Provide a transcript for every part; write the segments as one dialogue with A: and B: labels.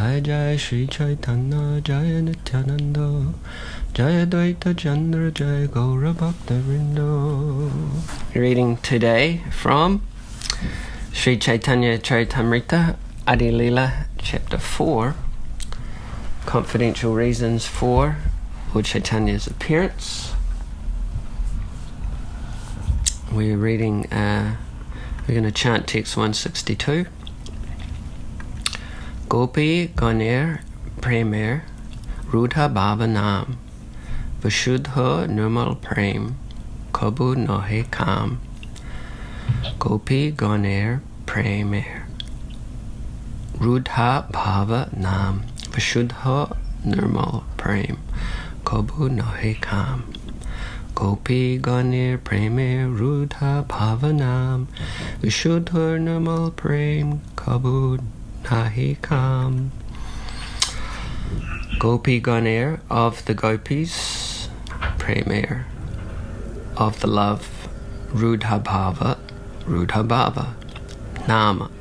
A: Jai Jai Shri Chaitanya Jaya Nityananda Jaya Dvaita Chandra Jaya Gaura Bhakta Vrinda. Reading today from Sri Chaitanya Charitamrita Adi Lila Chapter 4, Confidential Reasons for Lord Chaitanya's Appearance. We're reading, we're going to chant text 162. Gopi Ganer Premer Rudha Bhava Nam Vashuddha Nirmal Prem Kabu Nahe Kam. Gopi Ganer Premer Rudha Bhava Nam Vashuddha Nirmal Prem Kabu Nahe Kam. Gopi Ganer Premer Rudha Bhava Nam Vashuddha Nirmal Prem Kabu Nahe Kam. Gopi Ganer of the gopis, Premer of the love, Rudha Bhava, Nama,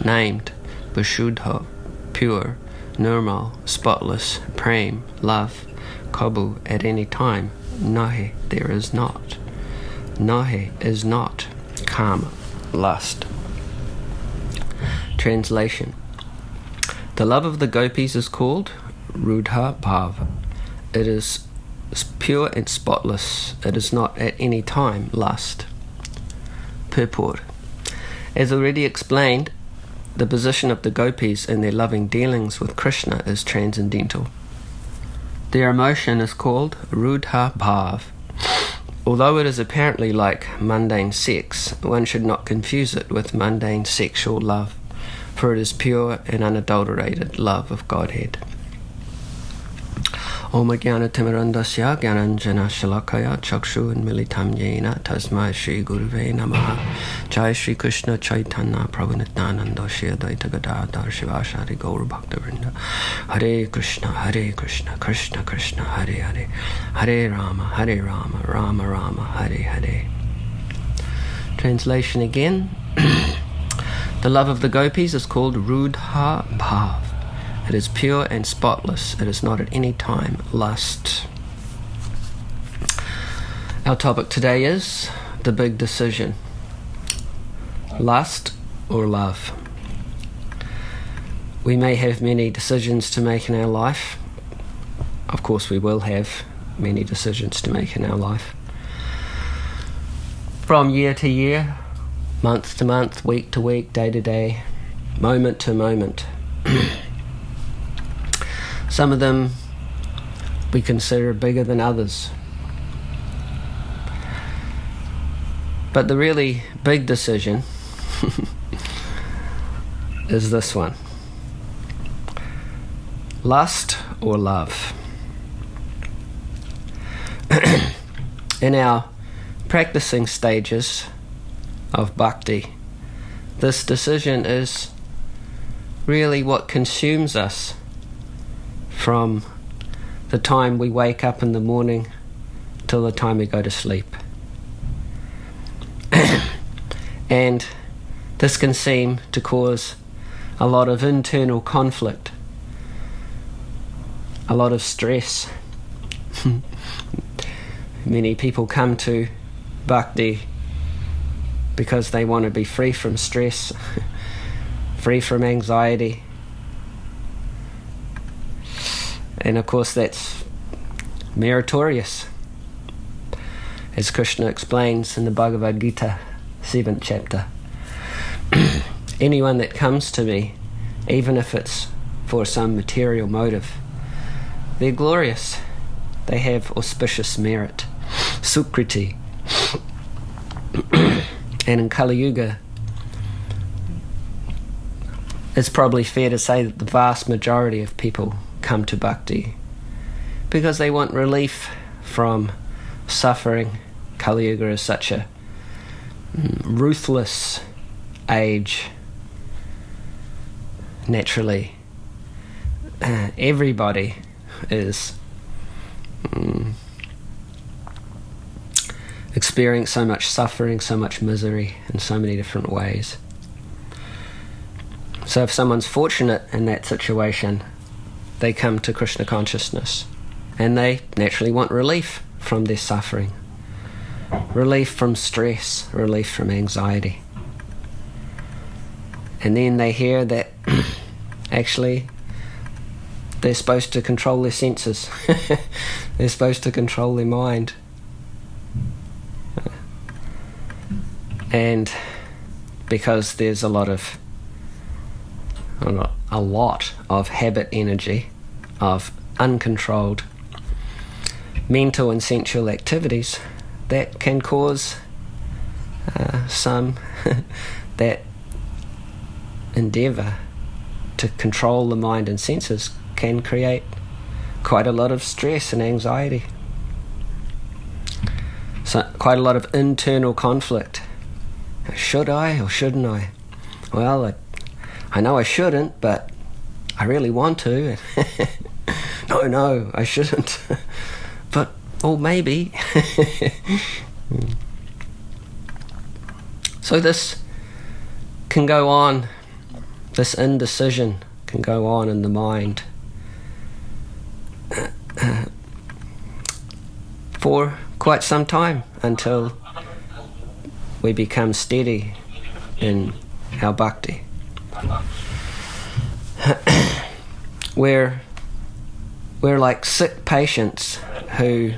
A: named, Vashuddha, pure, Nirmal, spotless, Prem, love, Kabu, at any time, Nahe, there is not, Nahe is not, Kama, lust. Translation. The love of the gopis is called Rudha Bhava. It is pure and spotless. It is not at any time lust. Purport. As already explained, the position of the gopis in their loving dealings with Krishna is transcendental. Their emotion is called Rudha Bhava. Although it is apparently like mundane sex, one should not confuse it with mundane sexual love, for it is pure and unadulterated love of Godhead. Om Jnana Timirandasya Jnananjana Shalakaya Chakshu Militam Yena Tasmai Shri Guruve Namaha. Jai Shri Krishna Chaitanya Prabhu Nityananda Shri Advaita Gadadhar Shivasari Gaura Bhakta Vrinda. Hare Krishna Krishna Krishna Hare Hare, Hare Rama Rama Rama Hare Hare. Translation again. The love of the gopis is called Rudha Bhava. It is pure and spotless. It is not at any time lust. Our topic today is the big decision. Lust or love? We may have many decisions to make in our life. Of course, we will have many decisions to make in our life. From year to year, month to month, week to week, day to day, moment to moment. Some of them we consider bigger than others. But the really big decision is this one. Lust or love? In our practicing stages of bhakti, this decision is really what consumes us from the time we wake up in the morning till the time we go to sleep. And this can seem to cause a lot of internal conflict, a lot of stress. Many people come to bhakti because they want to be free from stress, free from anxiety. And of course that's meritorious. As Krishna explains in the Bhagavad Gita, 7th chapter. Anyone that comes to me, even if it's for some material motive, they're glorious. They have auspicious merit, sukriti. And in Kali Yuga, it's probably fair to say that the vast majority of people come to bhakti because they want relief from suffering. Kali Yuga is such a ruthless age. Naturally, everybody is experiencing so much suffering, so much misery in so many different ways. So if someone's fortunate in that situation, they come to Krishna consciousness, and they naturally want relief from their suffering, relief from stress, relief from anxiety. And then they hear that actually they're supposed to control their senses. They're supposed to control their mind. And because there's a lot of habit energy, of uncontrolled mental and sensual activities, that can cause some that endeavour to control the mind and senses can create quite a lot of stress and anxiety. So quite a lot of internal conflict. Should I or shouldn't I? Well, I know I shouldn't, but I really want to. No, I shouldn't. But, well, maybe. So this can go on, this indecision can go on in the mind for quite some time, until we become steady in our bhakti. We're like sick patients who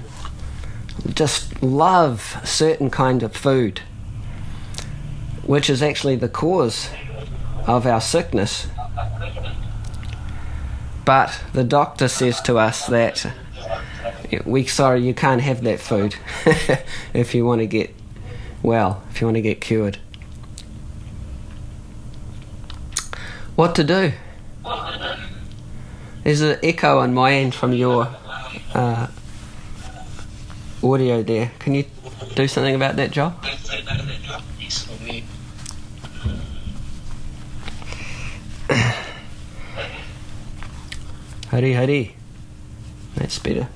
A: just love a certain kind of food, which is actually the cause of our sickness. But the doctor says to us that you can't have that food if you want to get well, if you want to get cured. What to do? There's an echo on my end from your audio there. Can you do something about that, Joel? Hari. That's better.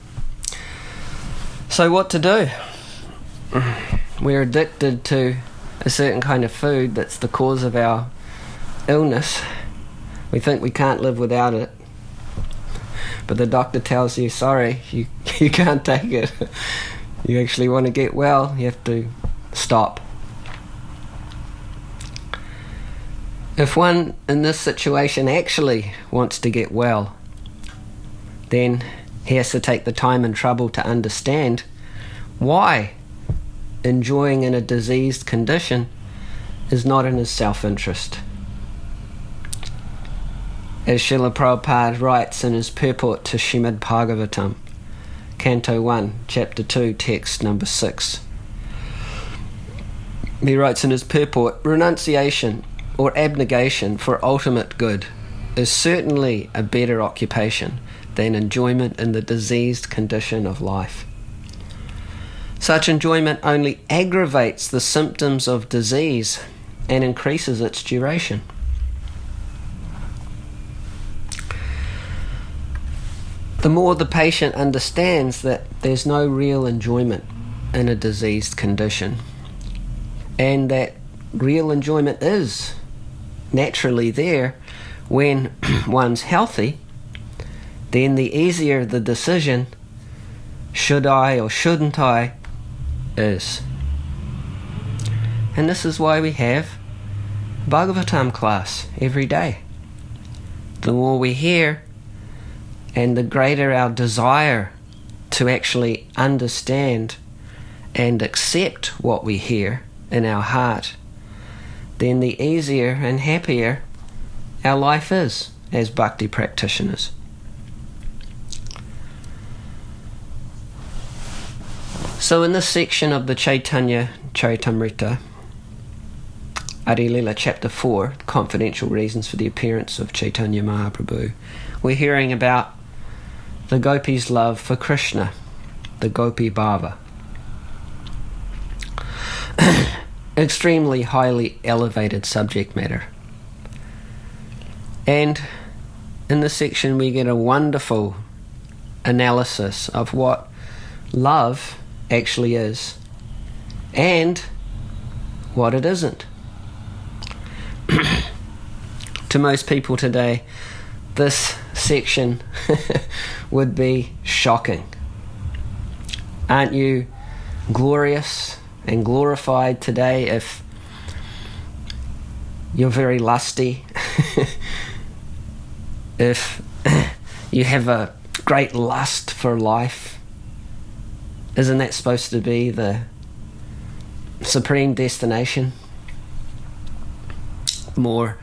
A: So what to do? We're addicted to a certain kind of food that's the cause of our illness. We think we can't live without it. But the doctor tells you, sorry, you can't take it. You actually want to get well, you have to stop. If one in this situation actually wants to get well, then he has to take the time and trouble to understand why enjoying in a diseased condition is not in his self-interest. As Srila Prabhupada writes in his purport to Srimad Bhagavatam, Canto 1, Chapter 2, Text number 6. He writes in his purport, renunciation or abnegation for ultimate good is certainly a better occupation than enjoyment in the diseased condition of life. Such enjoyment only aggravates the symptoms of disease and increases its duration. The more the patient understands that there's no real enjoyment in a diseased condition, and that real enjoyment is naturally there when one's healthy, then the easier the decision, should I or shouldn't I, is. And this is why we have Bhagavatam class every day. The more we hear, and the greater our desire to actually understand and accept what we hear in our heart, then the easier and happier our life is as bhakti practitioners. So in this section of the Chaitanya Charitamrita, Adi Lila chapter 4, confidential reasons for the appearance of Chaitanya Mahaprabhu, we're hearing about the gopis' love for Krishna, the Gopi Bhava. Extremely highly elevated subject matter. And in this section we get a wonderful analysis of what love actually is and what it isn't. To most people today, this section would be shocking. Aren't you glorious and glorified today if you're very lusty, if you have a great lust for life? Isn't that supposed to be the supreme destination? The more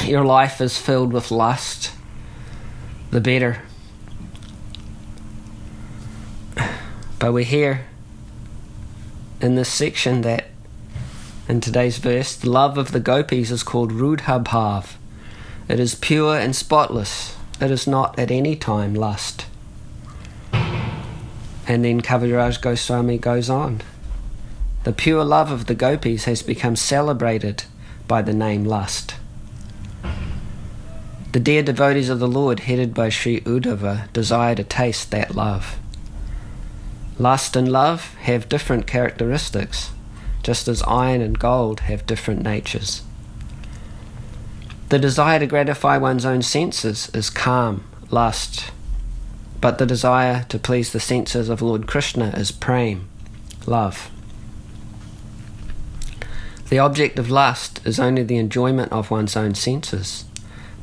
A: your life is filled with lust, the better. But we hear in this section that in today's verse, the love of the gopis is called Rudha Bhav. It is pure and spotless. It is not at any time lust. And then Kaviraj Goswami goes on. The pure love of the gopis has become celebrated by the name lust. The dear devotees of the Lord, headed by Sri Uddhava, desire to taste that love. Lust and love have different characteristics, just as iron and gold have different natures. The desire to gratify one's own senses is calm, lust, but the desire to please the senses of Lord Krishna is prem, love. The object of lust is only the enjoyment of one's own senses,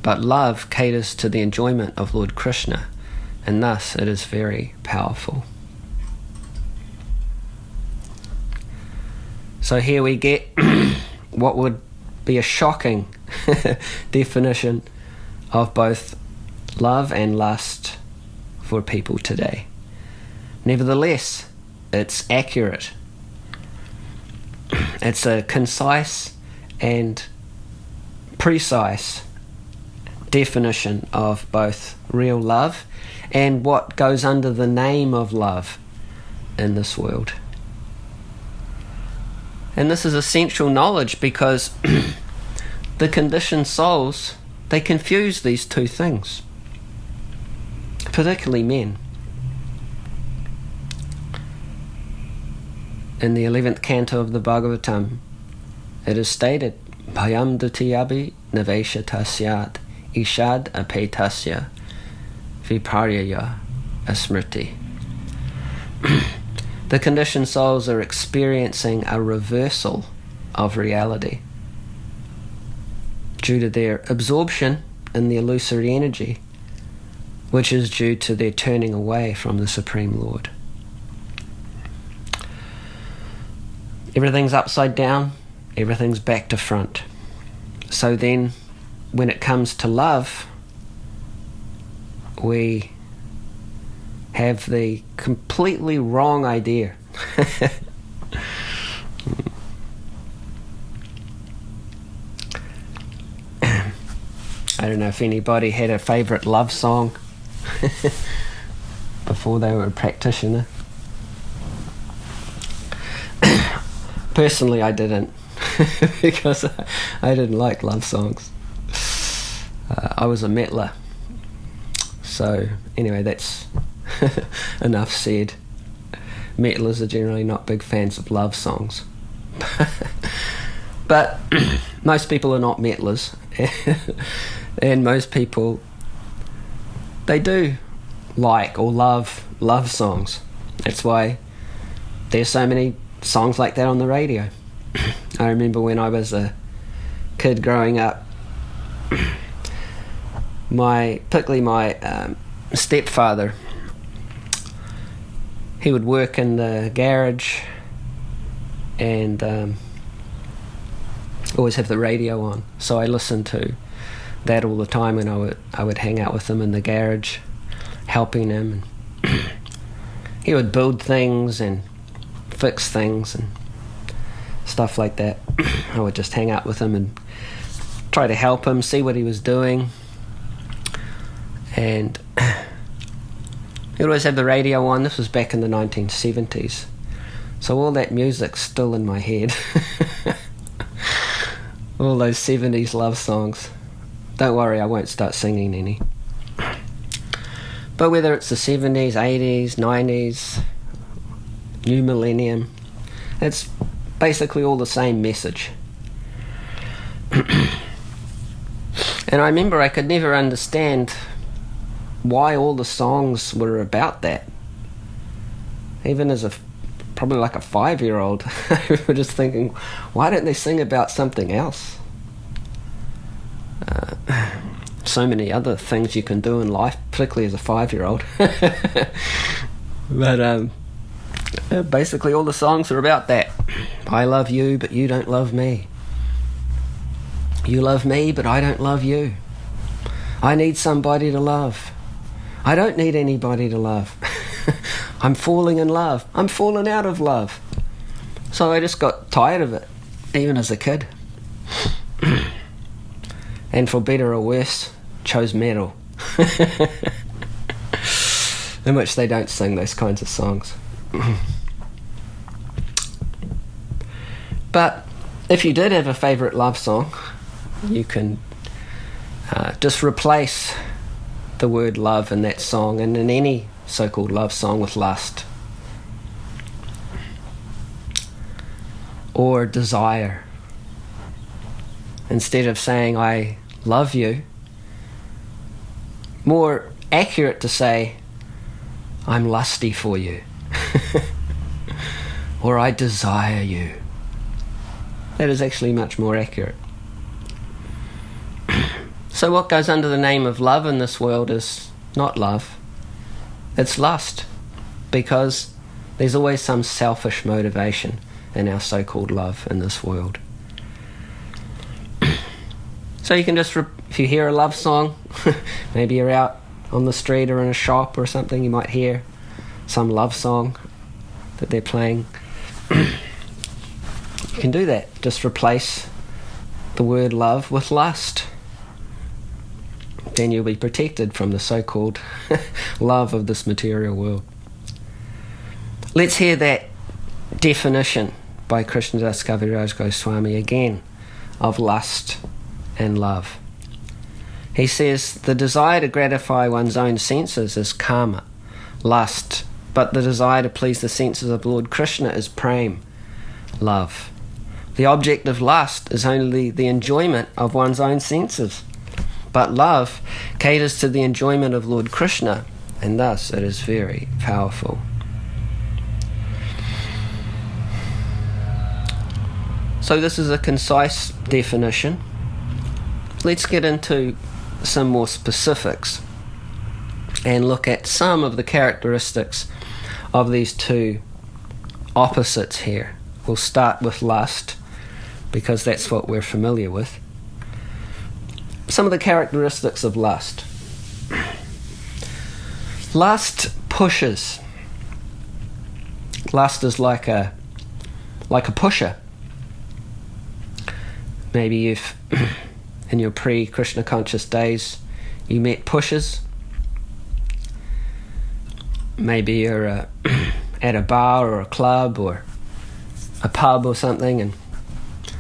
A: but love caters to the enjoyment of Lord Krishna, and thus it is very powerful. So here we get what would be a shocking definition of both love and lust for people today. Nevertheless, it's accurate. It's a concise and precise definition of both real love and what goes under the name of love in this world. And this is essential knowledge because the conditioned souls, they confuse these two things, particularly men. In the 11th canto of the Bhagavatam, it is stated, Bhayam dutiyabi naveshatasya ishad apetasya viparyaya asmriti. The conditioned souls are experiencing a reversal of reality due to their absorption in the illusory energy, which is due to their turning away from the Supreme Lord. Everything's upside down, everything's back to front. So then, when it comes to love, we have the completely wrong idea. I don't know if anybody had a favourite love song before they were a practitioner. Personally, I didn't, because I didn't like love songs. I was a metler. So anyway, that's enough said. Metlers are generally not big fans of love songs. But most people are not metlers. And most people, they do like or love songs. That's why there's so many songs like that on the radio. I remember when I was a kid growing up, particularly my stepfather, he would work in the garage and always have the radio on. So I listened to that all the time when I would hang out with him in the garage, helping him. And he would build things and fix things and stuff like that. I would just hang out with him and try to help him, see what he was doing. And he would always have the radio on. This was back in the 1970s. So all that music's still in my head. All those 70s love songs. Don't worry, I won't start singing any. But whether it's the 70s, 80s, 90s, new millennium, it's basically all the same message. And I remember I could never understand why all the songs were about that. Even as probably like a 5-year-old, I was just thinking, why don't they sing about something else? So many other things you can do in life, particularly as a 5-year-old. But basically all the songs are about that. I love you, but you don't love me. You love me, but I don't love you. I need somebody to love. I don't need anybody to love. I'm falling in love. I'm falling out of love. So I just got tired of it, even as a kid. And for better or worse, chose metal. In which they don't sing those kinds of songs. But if you did have a favourite love song, you can just replace the word love in that song and in any so-called love song with lust or desire. Instead of saying I love you, more accurate to say I'm lusty for you or I desire you. That is actually much more accurate. So what goes under the name of love in this world is not love, it's lust, because there's always some selfish motivation in our so-called love in this world. So you can just, if you hear a love song, maybe you're out on the street or in a shop or something, you might hear some love song that they're playing. You can do that. Just replace the word love with lust. Then you'll be protected from the so-called love of this material world. Let's hear that definition by Krishnadas Kaviraj Goswami again of lust and love. He says, the desire to gratify one's own senses is karma, lust, but the desire to please the senses of Lord Krishna is prem, love. The object of lust is only the enjoyment of one's own senses, but love caters to the enjoyment of Lord Krishna, and thus it is very powerful. So this is a concise definition. Let's get into some more specifics and look at some of the characteristics of these two opposites here. We'll start with lust, because that's what we're familiar with. Some of the characteristics of lust. Lust pushes. Lust is like a pusher. Maybe you've, in your pre-Krishna conscious days, you met pushers. Maybe you're at a bar or a club or a pub or something, and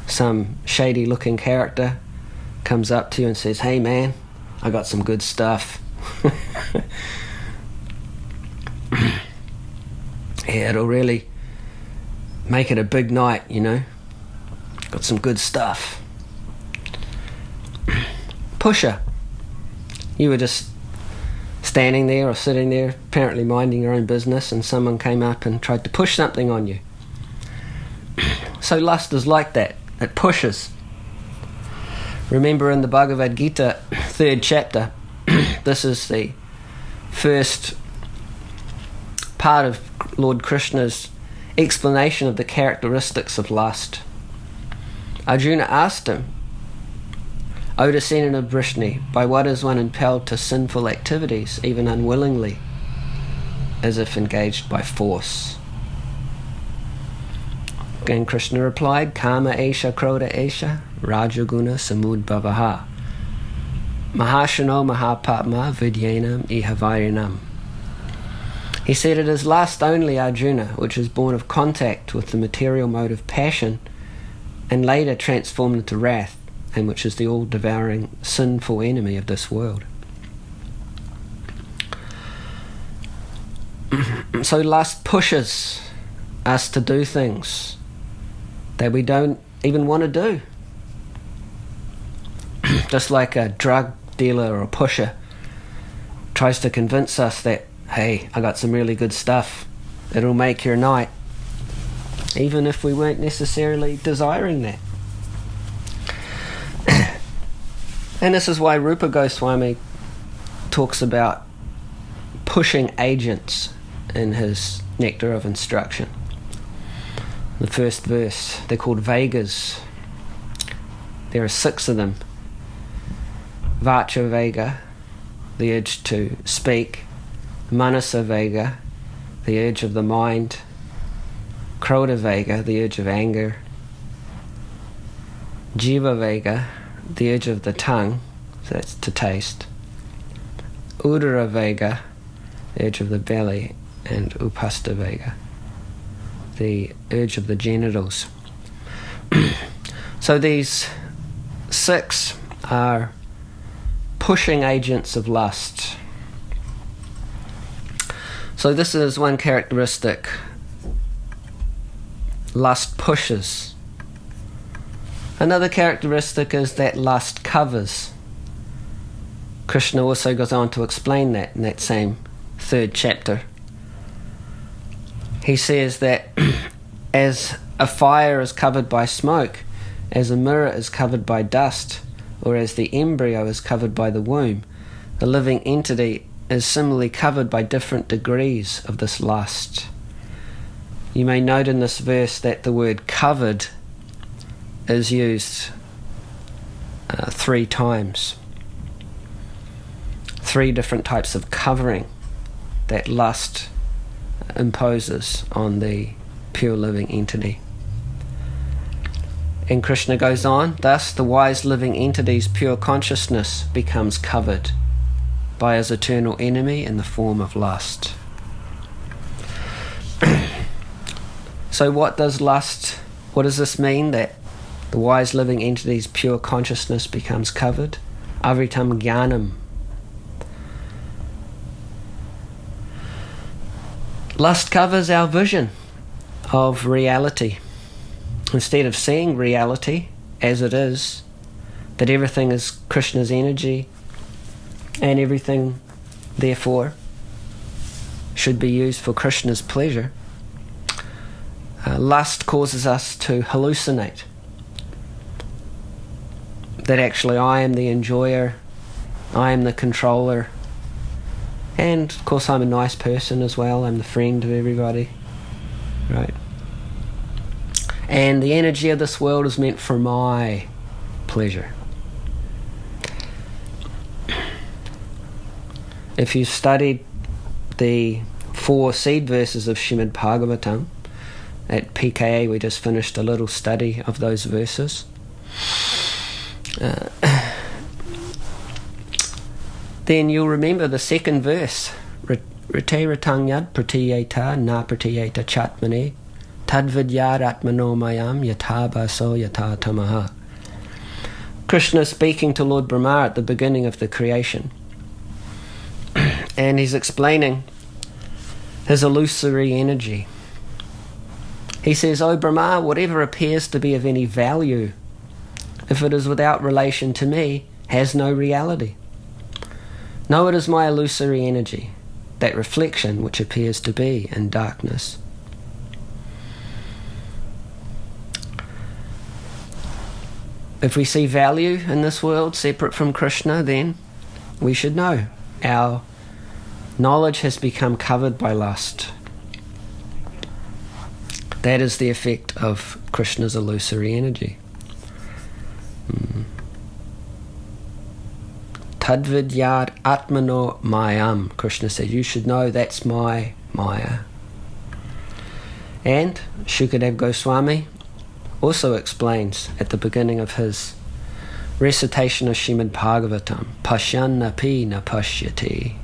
A: some shady looking character comes up to you and says, hey man, I got some good stuff. Yeah, it'll really make it a big night, you know. Got some good stuff. Pusher. You were just standing there or sitting there, apparently minding your own business, and someone came up and tried to push something on you. So lust is like that. It pushes. Remember in the Bhagavad Gita, 3rd chapter, this is the first part of Lord Krishna's explanation of the characteristics of lust. Arjuna asked him, O descendant of Vrishni, by what is one impelled to sinful activities, even unwillingly, as if engaged by force? And Krishna replied, Kama esha krodha esha rajaguna samudbhavaha mahashano mahapatma vidyanam ihavarinam. He said, it is lust only, Arjuna, which is born of contact with the material mode of passion and later transformed into wrath, and which is the all-devouring sinful enemy of this world. So lust pushes us to do things that we don't even want to do. Just like a drug dealer or a pusher tries to convince us that, hey, I got some really good stuff that'll make your night, even if we weren't necessarily desiring that. And this is why Rupa Goswami talks about pushing agents in his Nectar of Instruction. The first verse, they're called Vegas. There are 6 of them. Vacha Vega, the urge to speak. Manasa Vega, the urge of the mind. Krodha Vega, the urge of anger. Jiva Vega, the urge of the tongue, so that's to taste. Udara Vega, the urge of the belly, and Upasta Vega, the urge of the genitals. So these 6 are pushing agents of lust. So this is one characteristic. Lust pushes. Another characteristic is that lust covers. Krishna also goes on to explain that in that same 3rd chapter. He says that as a fire is covered by smoke, as a mirror is covered by dust, or as the embryo is covered by the womb, the living entity is similarly covered by different degrees of this lust. You may note in this verse that the word covered is used 3 times. 3 different types of covering that lust imposes on the pure living entity. And Krishna goes on, thus the wise living entity's pure consciousness becomes covered by his eternal enemy in the form of lust. So what does this mean, that the wise living entity's pure consciousness becomes covered? Avritam Jnanam. Lust covers our vision of reality. Instead of seeing reality as it is, that everything is Krishna's energy and everything therefore should be used for Krishna's pleasure, lust causes us to hallucinate that actually I am the enjoyer, I am the controller, and of course I'm a nice person as well, I'm the friend of everybody, right? And the energy of this world is meant for my pleasure. If you studied the 4 seed verses of Srimad Bhagavatam, at PKA we just finished a little study of those verses. Then you'll remember the 2nd verse. Rite ratanyad pratiyeta na pratiyeta chatmane tadvidyad atmano mayam yatha baso yatha tamaha. Krishna speaking to Lord Brahma at the beginning of the creation. And he's explaining his illusory energy. He says, O Brahma, whatever appears to be of any value, if it is without relation to me, has no reality. No, it is my illusory energy, that reflection which appears to be in darkness. If we see value in this world separate from Krishna, then we should know our knowledge has become covered by lust. That is the effect of Krishna's illusory energy. Tadvidyad atmano mayam. Krishna said, you should know that's my Maya. And Shukadev Goswami also explains at the beginning of his recitation of Srimad Bhagavatam, Pashyannapi na pashyati.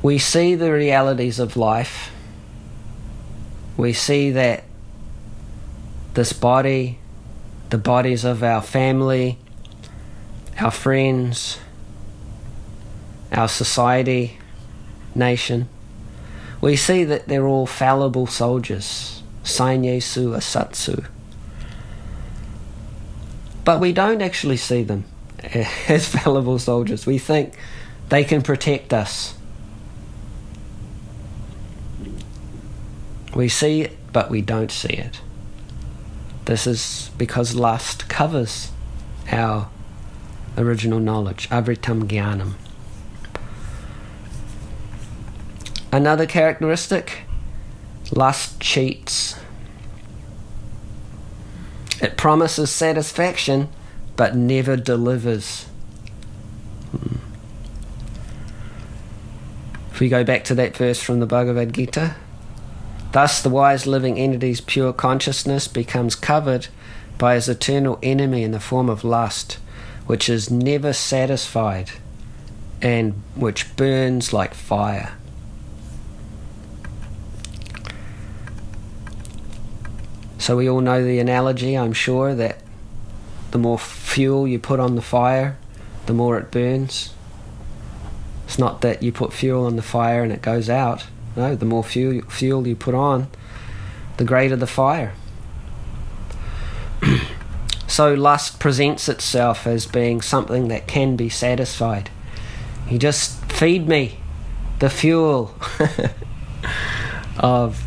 A: We see the realities of life. We see that this body, the bodies of our family, our friends, our society, nation, we see that they're all fallible soldiers, sanyesu asatsu. But we don't actually see them as fallible soldiers. We think they can protect us. We see it, but we don't see it. This is because lust covers our original knowledge, avritam jnanam. Another characteristic, lust cheats. It promises satisfaction, but never delivers. If we go back to that verse from the Bhagavad Gita, thus the wise living entity's pure consciousness becomes covered by his eternal enemy in the form of lust, which is never satisfied and which burns like fire. So we all know the analogy, I'm sure, that the more fuel you put on the fire, the more it burns. It's not that you put fuel on the fire and it goes out. No, the more fuel you put on, the greater the fire. So lust presents itself as being something that can be satisfied. You just feed me the fuel of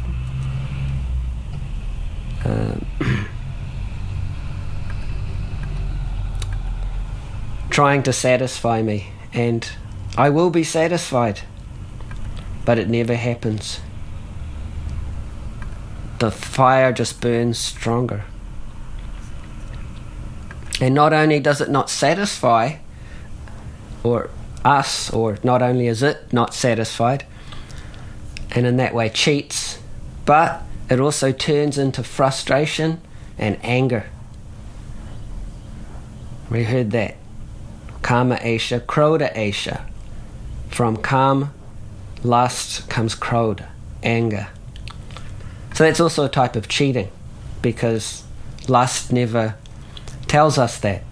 A: trying to satisfy me, and I will be satisfied, but it never happens. The fire just burns stronger. And not only does it not satisfy or us, or not only is it not satisfied, and in that way cheats, but it also turns into frustration and anger. We heard that. Kama esha, krodha esha. From kam, lust, comes krodha, anger. So that's also a type of cheating, because lust never tells us that.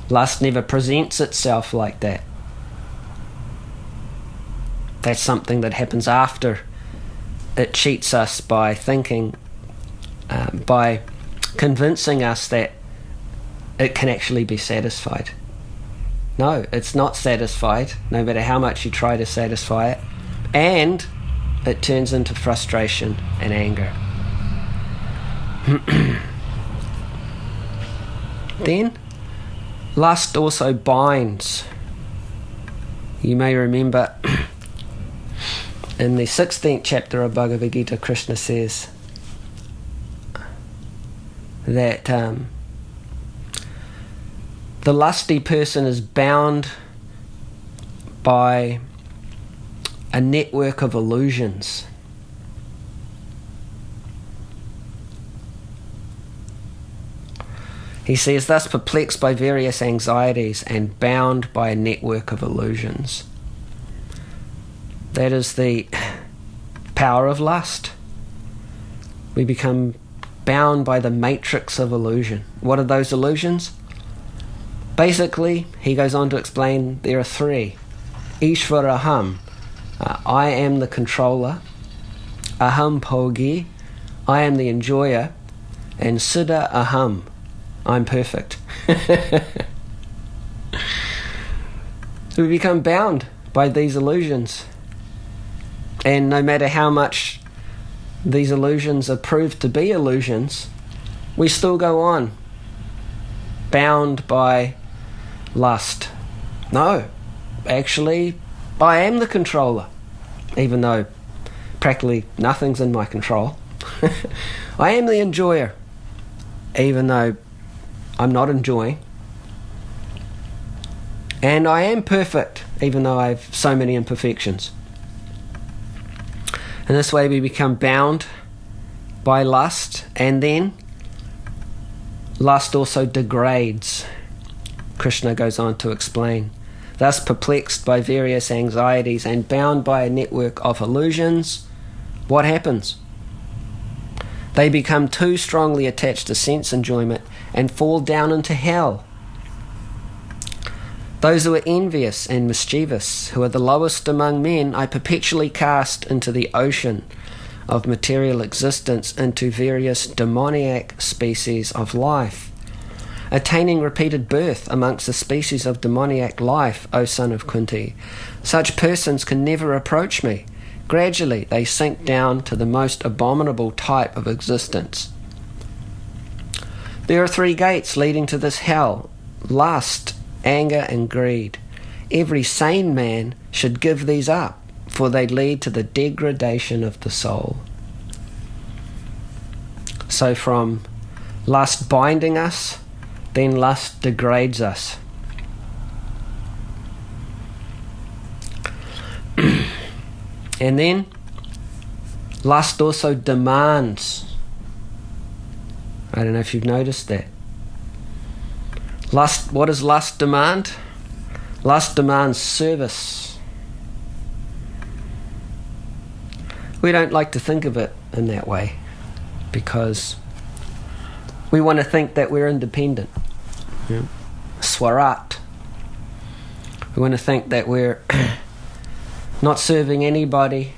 A: Lust never presents itself like that. That's something that happens after it cheats us by thinking, by convincing us that it can actually be satisfied. No, it's not satisfied, no matter how much you try to satisfy it, and it turns into frustration and anger. Then, lust also binds. You may remember in the 16th chapter of Bhagavad Gita, Krishna says that the lusty person is bound by a network of illusions. He says, thus perplexed by various anxieties and bound by a network of illusions. That is the power of lust. We become bound by the matrix of illusion. What are those illusions? Basically, he goes on to explain there are three. Ishvaraham, I am the controller. Aham bhogi, I am the enjoyer. And Siddha aham, I'm perfect. So we become bound by these illusions. And no matter how much these illusions are proved to be illusions, we still go on, bound by lust. No, actually, I am the controller, even though practically nothing's in my control. I am the enjoyer, even though I'm not enjoying. And I am perfect, even though I have so many imperfections. In this way we become bound by lust, and then lust also degrades. Krishna goes on to explain. Thus perplexed by various anxieties and bound by a network of illusions, what happens? They become too strongly attached to sense enjoyment and fall down into hell. Those who are envious and mischievous, who are the lowest among men, I perpetually cast into the ocean of material existence, into various demoniac species of life. attaining repeated birth amongst the species of demoniac life, O son of Kunti. Such persons can never approach me. Gradually they sink down to the most abominable type of existence. There are 3 gates leading to this hell: lust, anger, and greed. Every sane man should give these up, for they lead to the degradation of the soul. So from lust binding us, then lust degrades us. And then lust also demands. I don't know if you've noticed that. Lust, what does lust demand? Lust demands service. We don't like to think of it in that way because we want to think that we're independent. Yeah. Swarat. We want to think that we're not serving anybody.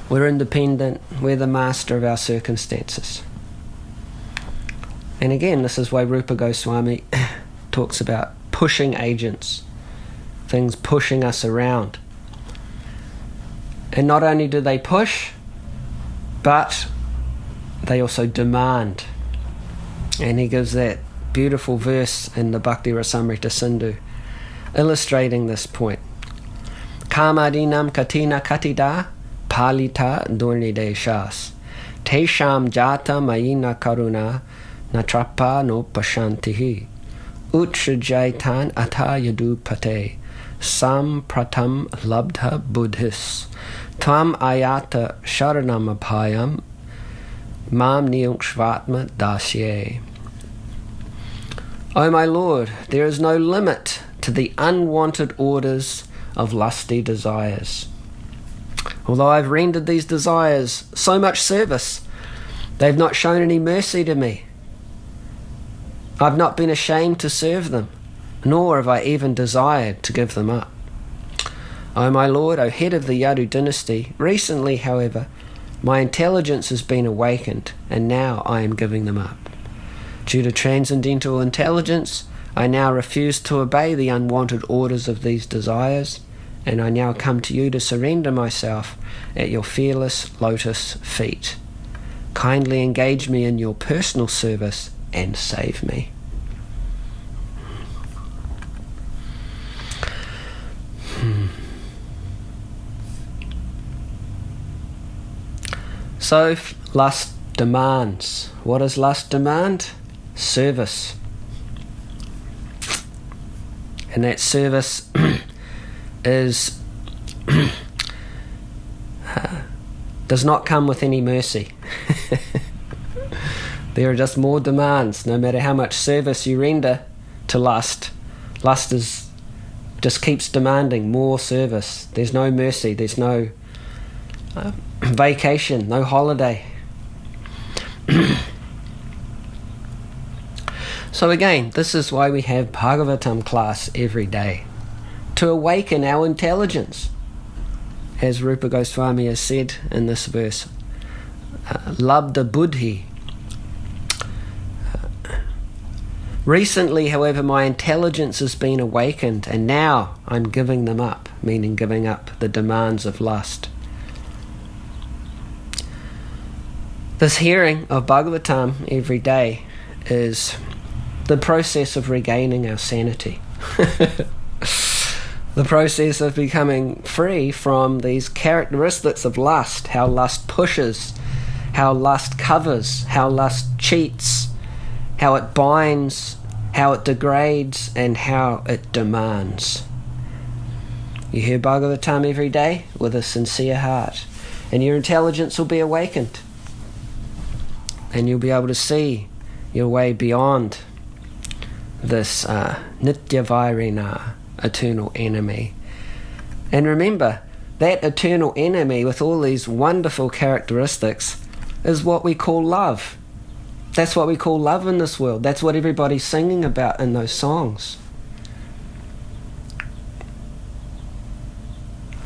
A: We're independent. We're the master of our circumstances. And again, this is why Rupa Goswami talks about pushing agents, things pushing us around. And not only do they push, but they also demand. And he gives that beautiful verse in the Bhakti Rasamrita Sindhu, illustrating this point. Kamadinam katina katida palita durnideshas tesham jata mayina karuna natrapa no pashantihi utrajaitan atayadu pate sam pratam labdha buddhis tvam ayata sharanam apayam mam niyungshvatma dasye. O my Lord, there is no limit to the unwanted orders of lusty desires. Although I've rendered these desires so much service, they've not shown any mercy to me. I've not been ashamed to serve them, nor have I even desired to give them up. O my Lord, O head of the Yadu dynasty, recently, however, my intelligence has been awakened, and now I am giving them up. Due to transcendental intelligence, I now refuse to obey the unwanted orders of these desires, and I now come to you to surrender myself at your fearless lotus feet. Kindly engage me in your personal service and save me. So, lust demands. What does lust demand? Service. And that service is does not come with any mercy. There are just more demands. No matter how much service you render to lust, lust just keeps demanding more service. There's no mercy. There's no vacation, no holiday. So again, this is why we have Bhagavatam class every day, to awaken our intelligence. As Rupa Goswami has said in this verse, Labdha Buddhi. Recently, however, my intelligence has been awakened, and now I'm giving them up, meaning giving up the demands of lust. This hearing of Bhagavatam every day is the process of regaining our sanity. The process of becoming free from these characteristics of lust, how lust pushes, how lust covers, how lust cheats, how it binds, how it degrades, and how it demands. You hear Bhagavatam every day with a sincere heart, and your intelligence will be awakened, and you'll be able to see your way beyond this Nitya Vairina, eternal enemy. And remember, that eternal enemy with all these wonderful characteristics is what we call love. That's what we call love in this world. That's what everybody's singing about in those songs.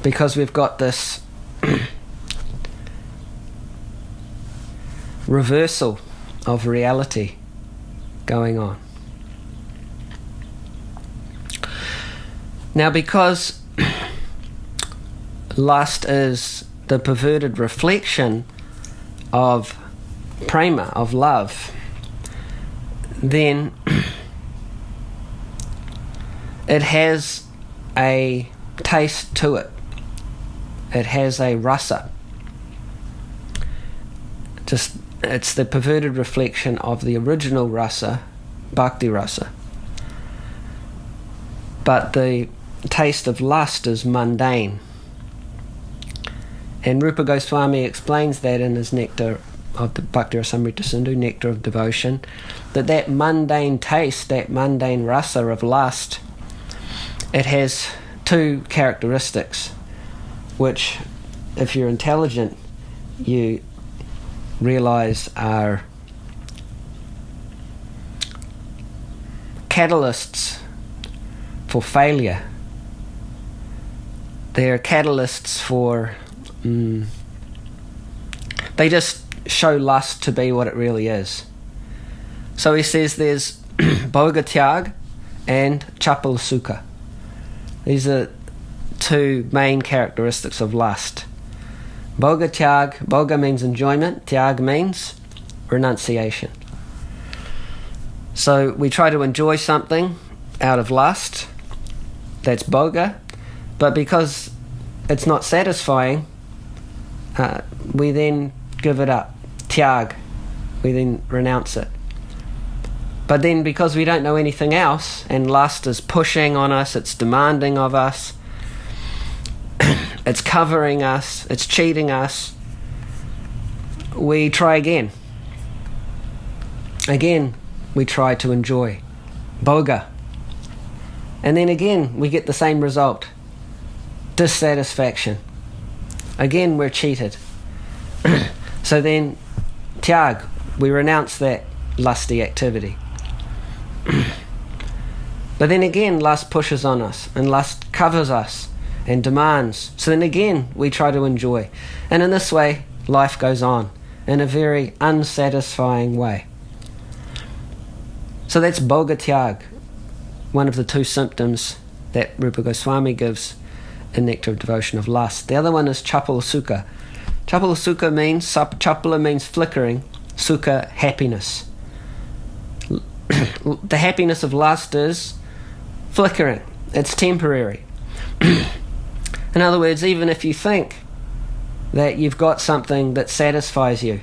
A: Because we've got this reversal of reality going on. Now, because lust is the perverted reflection of prema, of love, then it has a taste to it. It has a rasa. It's the perverted reflection of the original rasa, bhakti rasa. But the taste of lust is mundane. And Rupa Goswami explains that in his Nectar of the Bhakti Rasamrita Sindhu, Nectar of Devotion, that mundane taste, that mundane rasa of lust, it has two characteristics, which, if you're intelligent, you realize are catalysts for failure. They're catalysts for they just show lust to be what it really is. So he says there's bhoga tyag and chapal sukha. These are two main characteristics of lust. Bhoga tyag, bhoga means enjoyment, tyag means renunciation. So we try to enjoy something out of lust, that's bhoga, but because it's not satisfying, we then give it up, tyag, we then renounce it. But then because we don't know anything else, and lust is pushing on us, it's demanding of us, it's covering us, it's cheating us, we try again. Again, we try to enjoy bhoga. And then again, we get the same result, dissatisfaction. Again, we're cheated. So then, tyag, we renounce that lusty activity. But then again, lust pushes on us, and lust covers us and demands. So then again, we try to enjoy. And in this way, life goes on in a very unsatisfying way. So that's bhoga tyag, one of the two symptoms that Rupa Goswami gives in Nectar of Devotion of lust. The other one is chapala sukha. Chapala sukha means, chapala means flickering, sukha, happiness. The happiness of lust is flickering, it's temporary. In other words, even if you think that you've got something that satisfies you,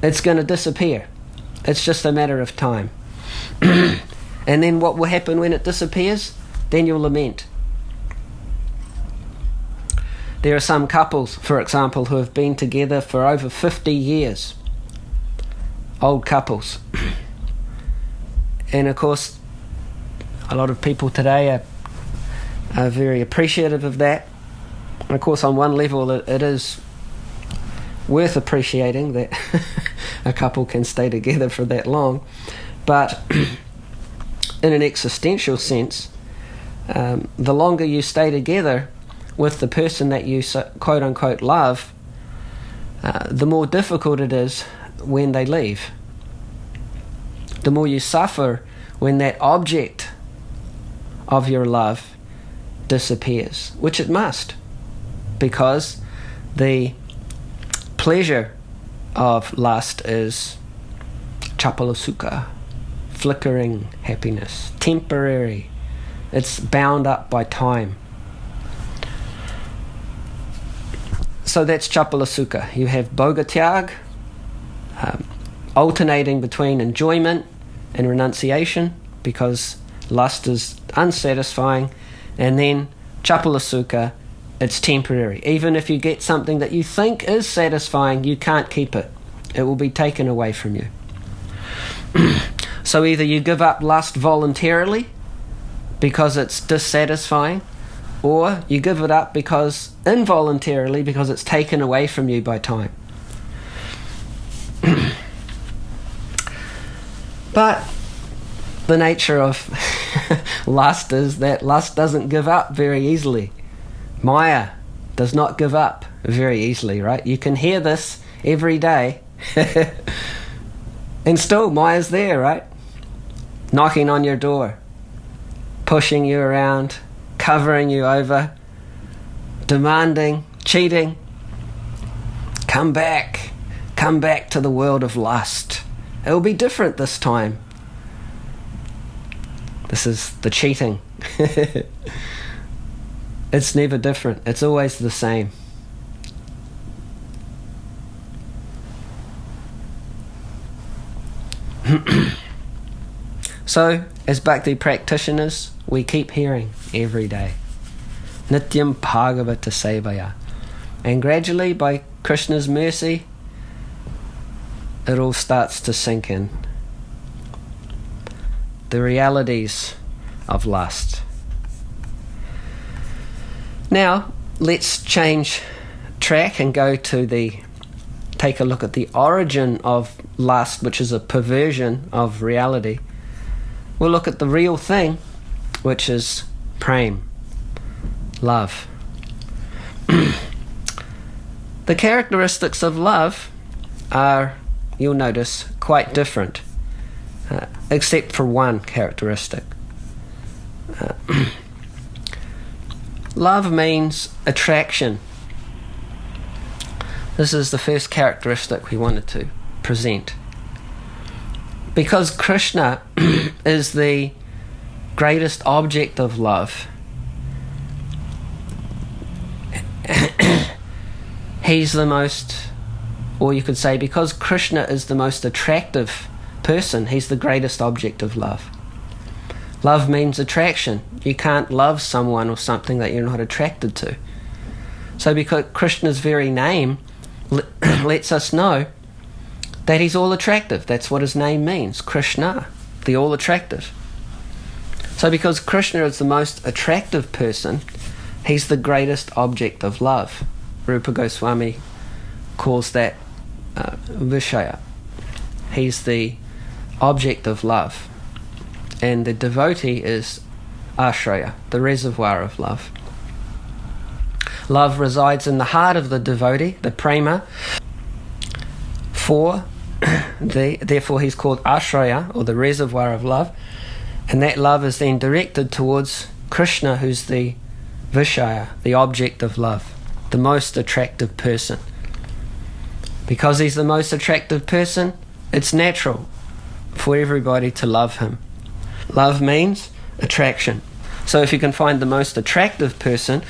A: it's going to disappear. It's just a matter of time. And then what will happen when it disappears? Then you'll lament. There are some couples, for example, who have been together for over 50 years. Old couples. And of course, a lot of people today are very appreciative of that. And of course, on one level, it is worth appreciating that a couple can stay together for that long. But in an existential sense, the longer you stay together with the person that you quote-unquote love, the more difficult it is when they leave. The more you suffer when that object of your love disappears, which it must, because the pleasure of lust is chapala sukha, flickering happiness, temporary. It's bound up by time. So that's chapala sukha. You have bhoga tyag, alternating between enjoyment and renunciation, because lust is unsatisfying, and then chapala sukha, it's temporary. Even if you get something that you think is satisfying, you can't keep it. It will be taken away from you. So either you give up lust voluntarily because it's dissatisfying, or you give it up involuntarily because it's taken away from you by time. But the nature of lust is that lust doesn't give up very easily. Maya does not give up very easily, right? You can hear this every day. And still, Maya's there, right? Knocking on your door, pushing you around, covering you over, demanding, cheating. Come back to the world of lust. It will be different this time. This is the cheating. It's never different. It's always the same. So, as Bhakti practitioners, we keep hearing every day, Nityam Bhagavata Sevaya. And gradually, by Krishna's mercy, it all starts to sink in. The realities of lust. Now, let's change track and take a look at the origin of lust, which is a perversion of reality. We'll look at the real thing, which is prem, love. The characteristics of love are, you'll notice, quite different, except for one characteristic. Love means attraction. This is the first characteristic we wanted to present. Because Krishna is the greatest object of love, he's the most, or you could say because Krishna is the most attractive person, he's the greatest object of love. Love means attraction. You can't love someone or something that you're not attracted to. So because Krishna's very name lets us know that he's all attractive. That's what his name means, Krishna, the all attractive. So because Krishna is the most attractive person, he's the greatest object of love. Rupa Goswami calls that Vishaya. He's the object of love. And the devotee is Ashraya, the reservoir of love. Love resides in the heart of the devotee, the prema. Therefore he's called Ashraya, or the reservoir of love. And that love is then directed towards Krishna, who's the Vishaya, the object of love, the most attractive person. Because he's the most attractive person, it's natural for everybody to love him. Love means attraction. So if you can find the most attractive person,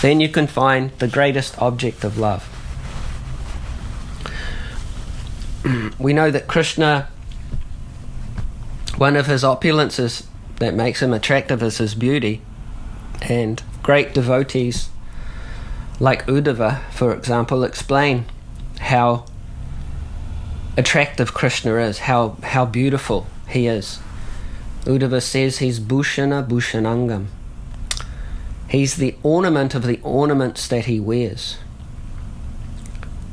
A: then you can find the greatest object of love. We know that Krishna, one of his opulences that makes him attractive is his beauty. And great devotees like Uddhava, for example, explain how attractive Krishna is, how beautiful he is. Uddhava says he's Bhushana Bhushanangam. He's the ornament of the ornaments that he wears.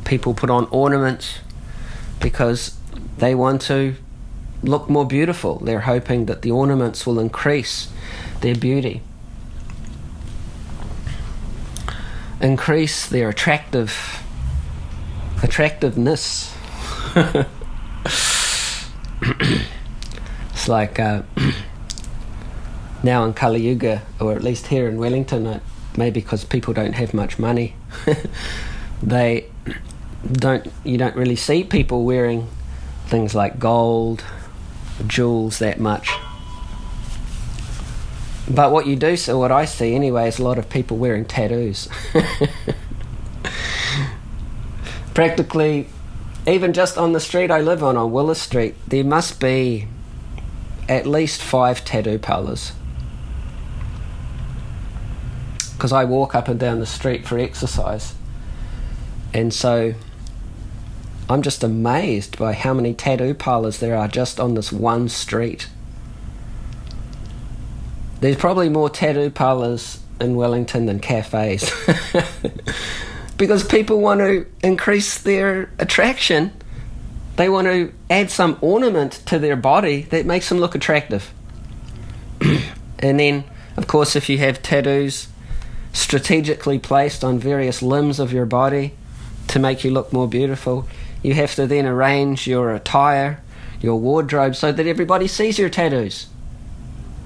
A: People put on ornaments because they want to look more beautiful. They're hoping that the ornaments will increase their beauty, increase their attractiveness. It's like now in Kali Yuga, or at least here in Wellington, maybe because people don't have much money, you don't really see people wearing things like gold, jewels that much. But what you do see, what I see anyway, is a lot of people wearing tattoos. Practically, even just on the street I live on Willis Street, there must be at least 5 tattoo parlours. Because I walk up and down the street for exercise. And so I'm just amazed by how many tattoo parlours there are just on this one street. There's probably more tattoo parlours in Wellington than cafes. Because people want to increase their attraction. They want to add some ornament to their body that makes them look attractive. And then, of course, if you have tattoos strategically placed on various limbs of your body to make you look more beautiful, you have to then arrange your attire, your wardrobe, so that everybody sees your tattoos.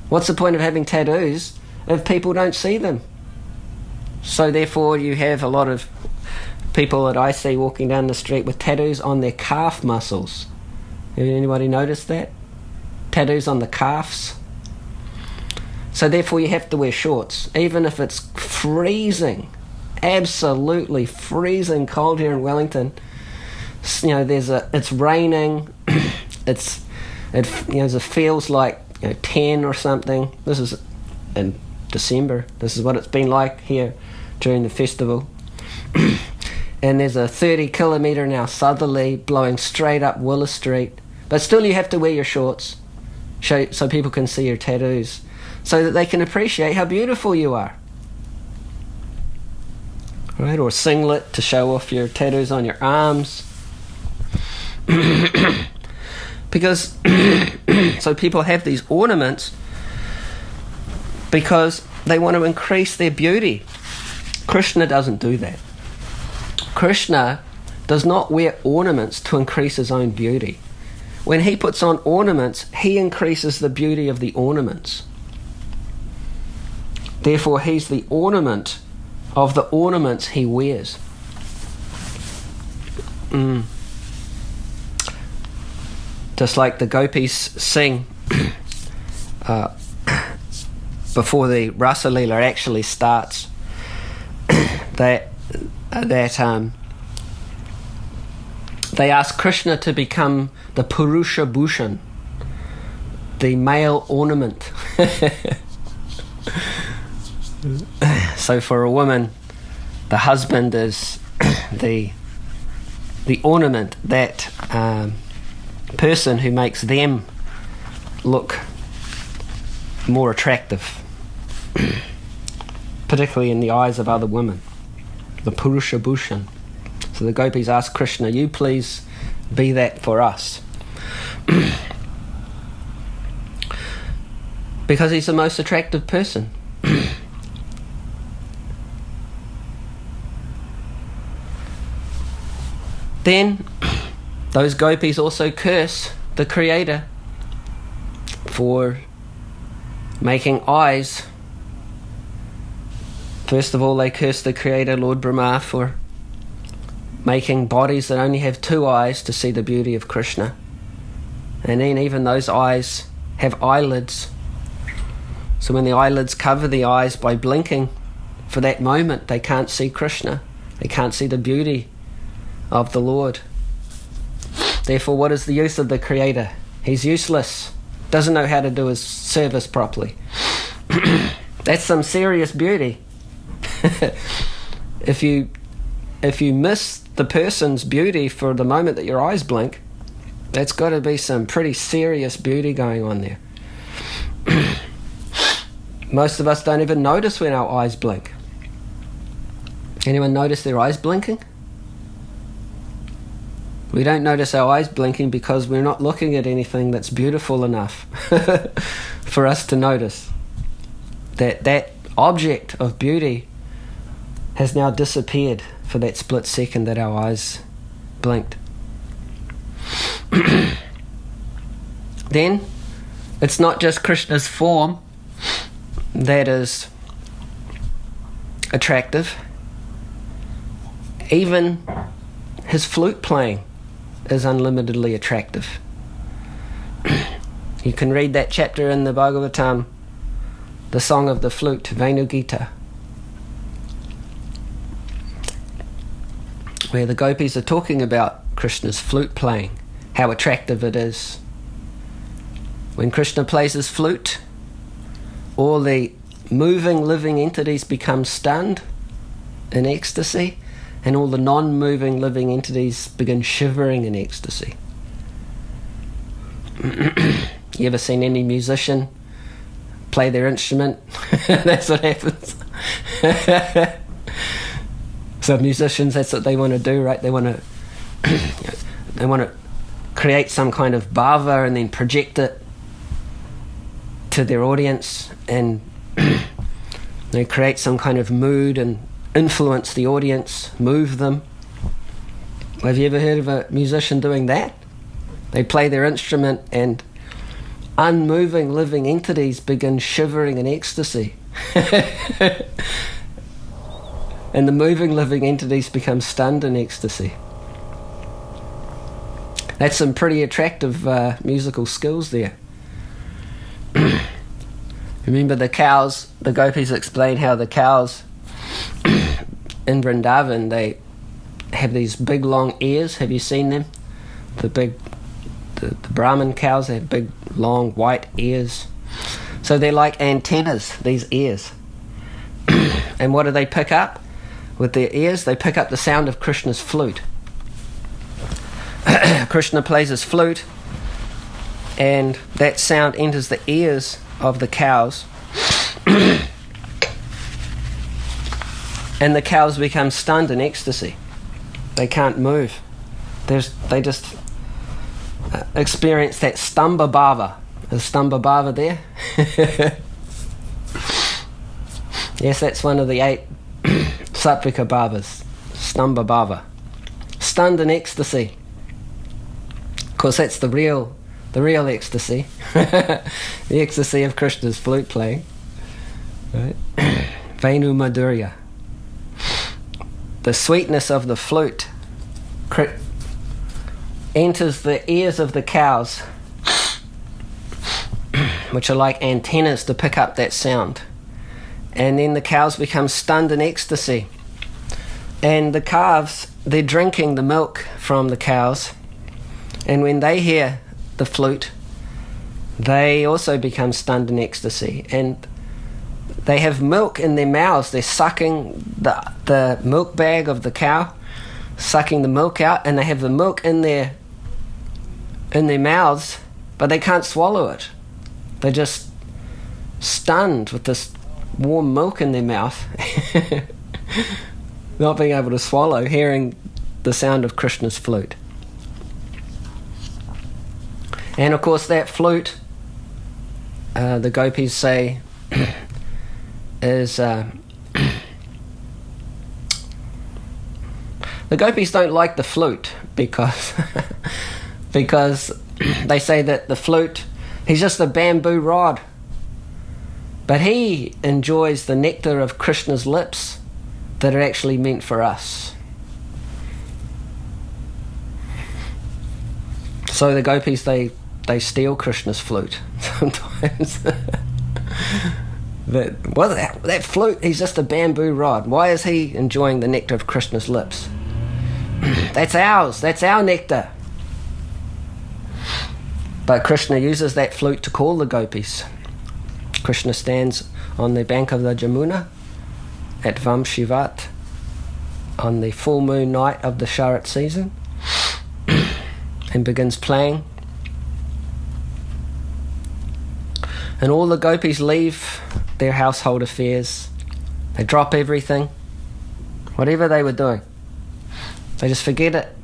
A: What's the point of having tattoos if people don't see them. So therefore you have a lot of people that I see walking down the street with tattoos on their calf muscles. Have anybody noticed that? Tattoos on the calves. So therefore you have to wear shorts, even if it's freezing, absolutely freezing cold here in Wellington. You know, it's raining. it feels like 10 or something. This is in December. This is what it's been like here during the festival. And there's a 30 kilometre now southerly blowing straight up Willis Street. But still you have to wear your shorts so people can see your tattoos, so that they can appreciate how beautiful you are. Right? Or singlet to show off your tattoos on your arms. Because so people have these ornaments because they want to increase their beauty. Krishna doesn't do that. Krishna does not wear ornaments to increase his own beauty. When he puts on ornaments, he increases the beauty of the ornaments. Therefore, he's the ornament of the ornaments he wears. Just like the gopis sing before the Rasa Leela actually starts, they ask Krishna to become the Purusha Bhushan, the male ornament. So for a woman, the husband is the ornament, that person who makes them look more attractive, particularly in the eyes of other women, the Purusha Bhushan. So the gopis ask Krishna, you please be that for us. Because he's the most attractive person. Then those gopis also curse the Creator for making eyes. First of all, they curse the Creator, Lord Brahma, for making bodies that only have two eyes to see the beauty of Krishna. And then even those eyes have eyelids. So when the eyelids cover the eyes by blinking, for that moment they can't see Krishna. They can't see the beauty of the Lord. Therefore, what is the use of the Creator? He's useless. Doesn't know how to do his service properly. That's some serious beauty. If you miss the person's beauty for the moment that your eyes blink, that's got to be some pretty serious beauty going on there. Most of us don't even notice when our eyes blink. Anyone notice their eyes blinking? We don't notice our eyes blinking because we're not looking at anything that's beautiful enough for us to notice. That object of beauty has now disappeared for that split second that our eyes blinked. Then, it's not just Krishna's form that is attractive. Even his flute playing is unlimitedly attractive. You can read that chapter in the Bhagavatam, the Song of the Flute, Venugita, where the gopis are talking about Krishna's flute playing, how attractive it is. When Krishna plays his flute, all the moving living entities become stunned in ecstasy, and all the non-moving living entities begin shivering in ecstasy. You ever seen any musician play their instrument? That's what happens. So musicians, that's what they want to do, right? They want to create some kind of bhava and then project it to their audience, and they create some kind of mood and influence the audience, move them. Have you ever heard of a musician doing that? They play their instrument and unmoving living entities begin shivering in ecstasy. And the moving living entities become stunned in ecstasy. That's some pretty attractive musical skills there. Remember the cows, the gopis explain how the cows in Vrindavan, they have these big long ears. Have you seen them? The Brahmin cows, they have big long white ears. So they're like antennas, these ears. And what do they pick up? With their ears, they pick up the sound of Krishna's flute. Krishna plays his flute, and that sound enters the ears of the cows. And the cows become stunned in ecstasy. They can't move. They just experience that stamba bhava. Is stamba bhava there? Yes, that's one of the 8 sattvika bhavas. Stamba bhava. Stunned in ecstasy. Of course, that's the real ecstasy. The ecstasy of Krishna's flute playing. Right? Venu Madhurya. The sweetness of the flute enters the ears of the cows, which are like antennas to pick up that sound. And then the cows become stunned in ecstasy. And the calves, they're drinking the milk from the cows. And when they hear the flute, they also become stunned in ecstasy. And they have milk in their mouths. They're sucking the milk bag of the cow, sucking the milk out, and they have the milk in their mouths, but they can't swallow it. They're just stunned with this warm milk in their mouth, not being able to swallow, hearing the sound of Krishna's flute. And of course that flute, the gopis say, is... the gopis don't like the flute because they say that the flute, he's just a bamboo rod. But he enjoys the nectar of Krishna's lips that are actually meant for us. So the gopis, they steal Krishna's flute sometimes. That flute, he's just a bamboo rod. Why is he enjoying the nectar of Krishna's lips? That's ours. That's our nectar. But Krishna uses that flute to call the gopis. Krishna stands on the bank of the Jamuna at Vamshivat on the full moon night of the Sharat season and begins playing. And all the gopis leave their household affairs. They drop everything, whatever they were doing. They just forget it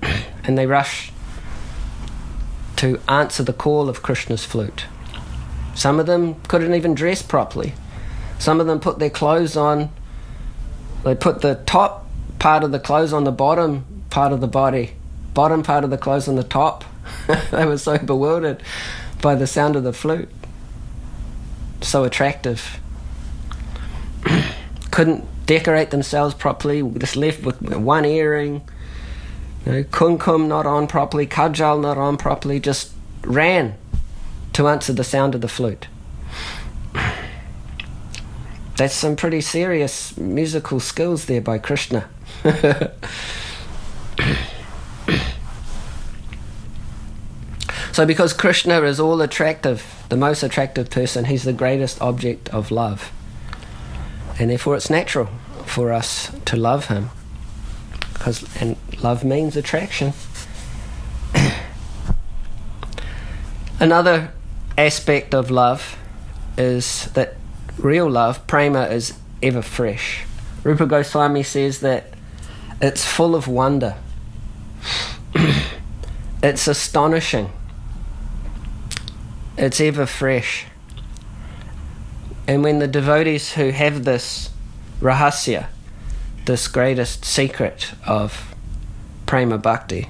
A: and they rush to answer the call of Krishna's flute. Some of them couldn't even dress properly. Some of them put their clothes on. They put the top part of the clothes on the bottom part of the body, bottom part of the clothes on the top. They were so bewildered by the sound of the flute. So attractive. Couldn't decorate themselves properly, just left with one earring, kumkum not on properly, kajal not on properly, just ran to answer the sound of the flute. That's some pretty serious musical skills there by Krishna. So because Krishna is all attractive, the most attractive person, he's the greatest object of love. And therefore it's natural for us to love him. And love means attraction. Another aspect of love is that real love, prema, is ever fresh. Rupa Goswami says that it's full of wonder. It's astonishing. It's ever fresh. And when the devotees who have this rahasya, this greatest secret of prema bhakti,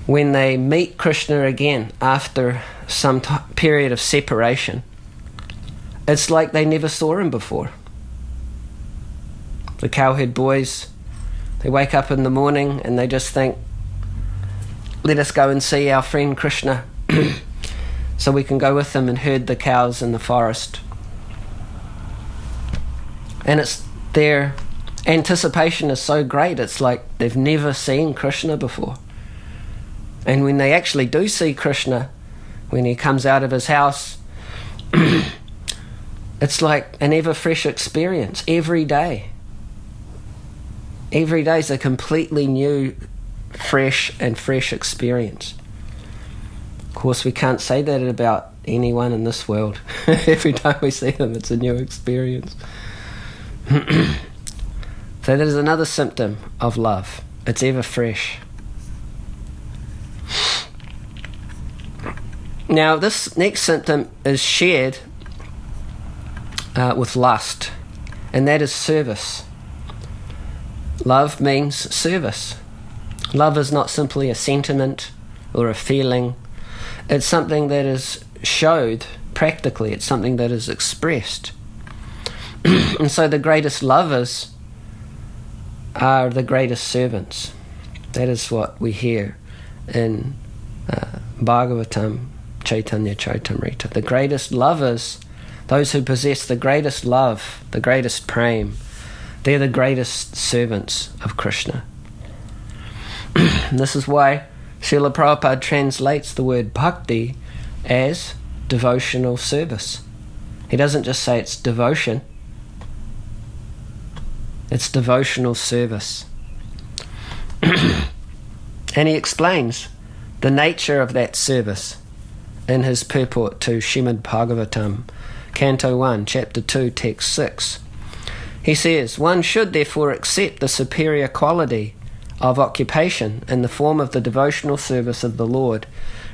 A: when they meet Krishna again after some period of separation, It's like they never saw him before. The cowherd boys, they wake up in the morning and they just think, let us go and see our friend Krishna so we can go with him and herd the cows in the forest. And it's their anticipation is so great, it's like they've never seen Krishna before. And when they actually do see Krishna, when he comes out of his house, it's like an ever fresh experience every day. Every day is a completely new, fresh experience. Of course, we can't say that about anyone in this world. Every time we see them, it's a new experience. So that is another symptom of love. It's ever fresh. Now, this next symptom is shared with lust, and that is service. Love means service. Love is not simply a sentiment or a feeling. It's something that is showed practically. It's something that is expressed. And so the greatest lovers are the greatest servants. That is what we hear in Bhagavatam, Chaitanya Charitamrita. The greatest lovers, those who possess the greatest love, the greatest prem, they're the greatest servants of Krishna. This is why Srila Prabhupada translates the word bhakti as devotional service. He doesn't just say it's devotion. It's devotional service. And he explains the nature of that service in his purport to Srimad Bhagavatam, Canto 1, Chapter 2, Text 6. He says, one should therefore accept the superior quality of occupation in the form of the devotional service of the Lord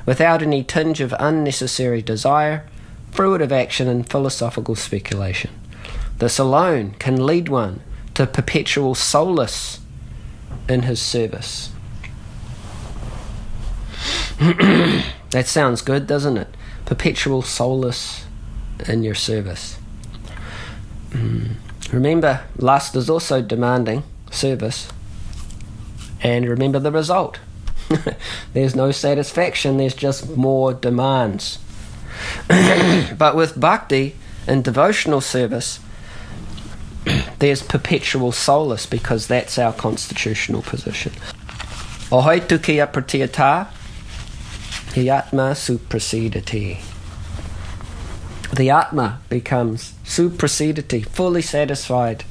A: without any tinge of unnecessary desire, fruitive action and philosophical speculation. This alone can lead one to perpetual solace in his service. That sounds good, doesn't it? Perpetual solace in your service. Remember, lust is also demanding service. And remember the result. There's no satisfaction, there's just more demands. But with bhakti and devotional service, there's perpetual solace, because that's our constitutional position. Ahaitu kiya pratiyata hiyatma suprasidati. The Atma becomes suprasidati, fully satisfied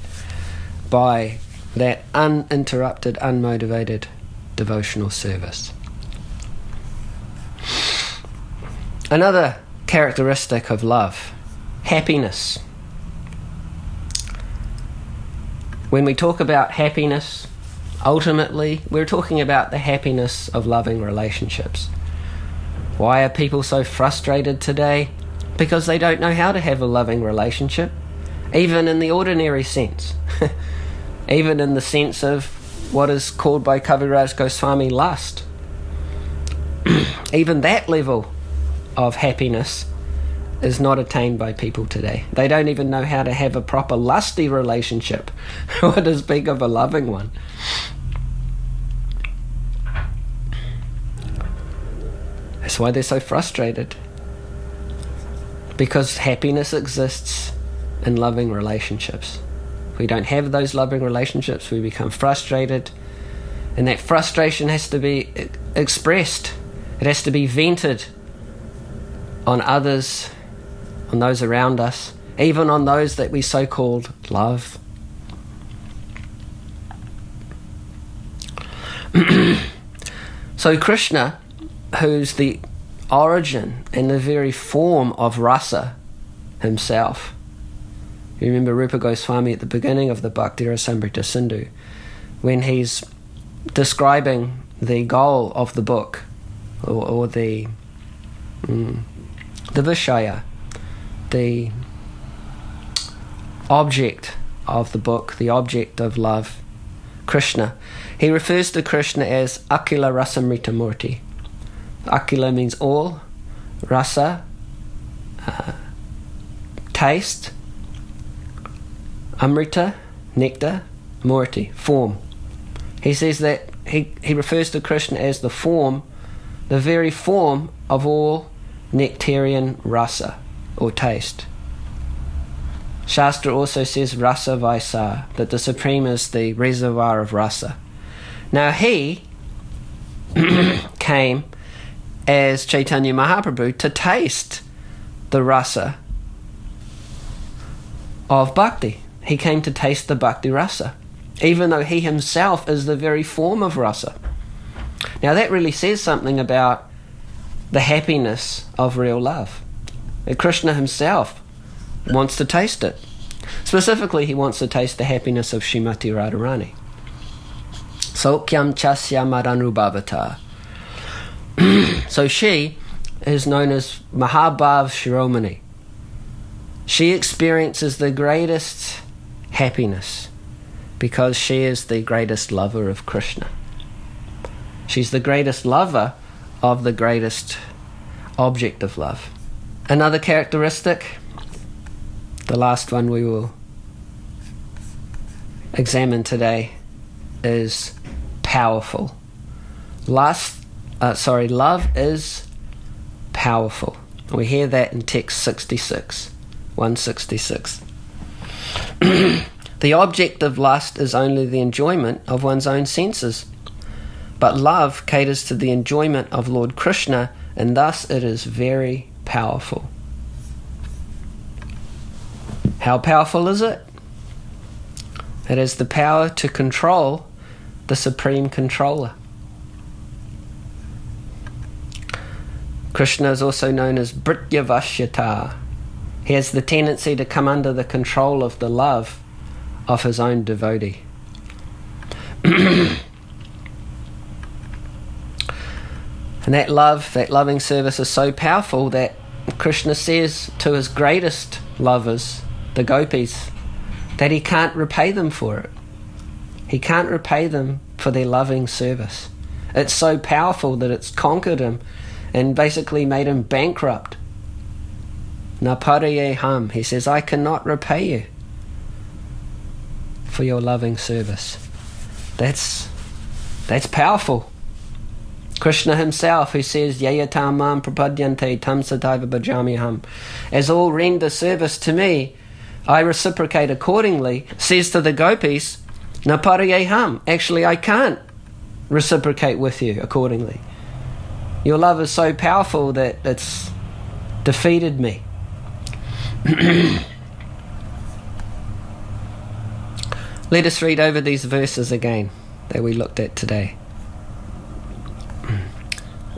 A: by that uninterrupted, unmotivated devotional service. Another characteristic of love, happiness. When we talk about happiness, ultimately we're talking about the happiness of loving relationships. Why are people so frustrated today? Because they don't know how to have a loving relationship, even in the ordinary sense. Even in the sense of what is called by Kaviraj Goswami lust. Even that level of happiness is not attained by people today. They don't even know how to have a proper lusty relationship, what to speak of a loving one. That's why they're so frustrated. Because happiness exists in loving relationships. If we don't have those loving relationships, we become frustrated, and that frustration has to be expressed. It has to be vented on others, on those around us, even on those that we so-called love. So Krishna, who's the origin and the very form of rasa himself. You remember Rupa Goswami at the beginning of the Bhakti Rasamrita Sindhu, when he's describing the goal of the book, or the Vishaya, the object of the book, the object of love, Krishna. He refers to Krishna as Akila Rasamrita Murti. Akila means all, rasa, taste, amrita, nectar, murti, form. He says that he refers to Krishna as the form, the very form of all nectarian rasa, or taste. Shastra also says rasa vaisa, that the Supreme is the reservoir of rasa. Now he came as Chaitanya Mahaprabhu to taste the rasa of bhakti. He came to taste the bhakti rasa, even though he himself is the very form of rasa. Now that really says something about the happiness of real love. That Krishna himself wants to taste it. Specifically, he wants to taste the happiness of Srimati Radharani. Sokyam chasya madanubhavata. So she is known as Mahabhav Shiromani. She experiences the greatest happiness because she is the greatest lover of Krishna. She's the greatest lover of the greatest object of love. Another characteristic, the last one we will examine today, is powerful. Love is powerful. We hear that in text 66, 166. The object of lust is only the enjoyment of one's own senses, but love caters to the enjoyment of Lord Krishna, and thus it is very powerful. How powerful is it? It has the power to control the Supreme Controller. Krishna is also known as Bhrityavashyata. He has the tendency to come under the control of the love of his own devotee. And that love, that loving service is so powerful that Krishna says to his greatest lovers, the gopis, that he can't repay them for it. He can't repay them for their loving service. It's so powerful that it's conquered him and basically made him bankrupt. Naparaye ham, he says, I cannot repay you for your loving service. That's powerful. Krishna himself, who says, Yayatam mam prapadyante tam sadaiva bhajamiham, as all render service to me, I reciprocate accordingly, says to the gopis, Naparayeham, actually I can't reciprocate with you accordingly. Your love is so powerful that it's defeated me. Let us read over these verses again that we looked at today.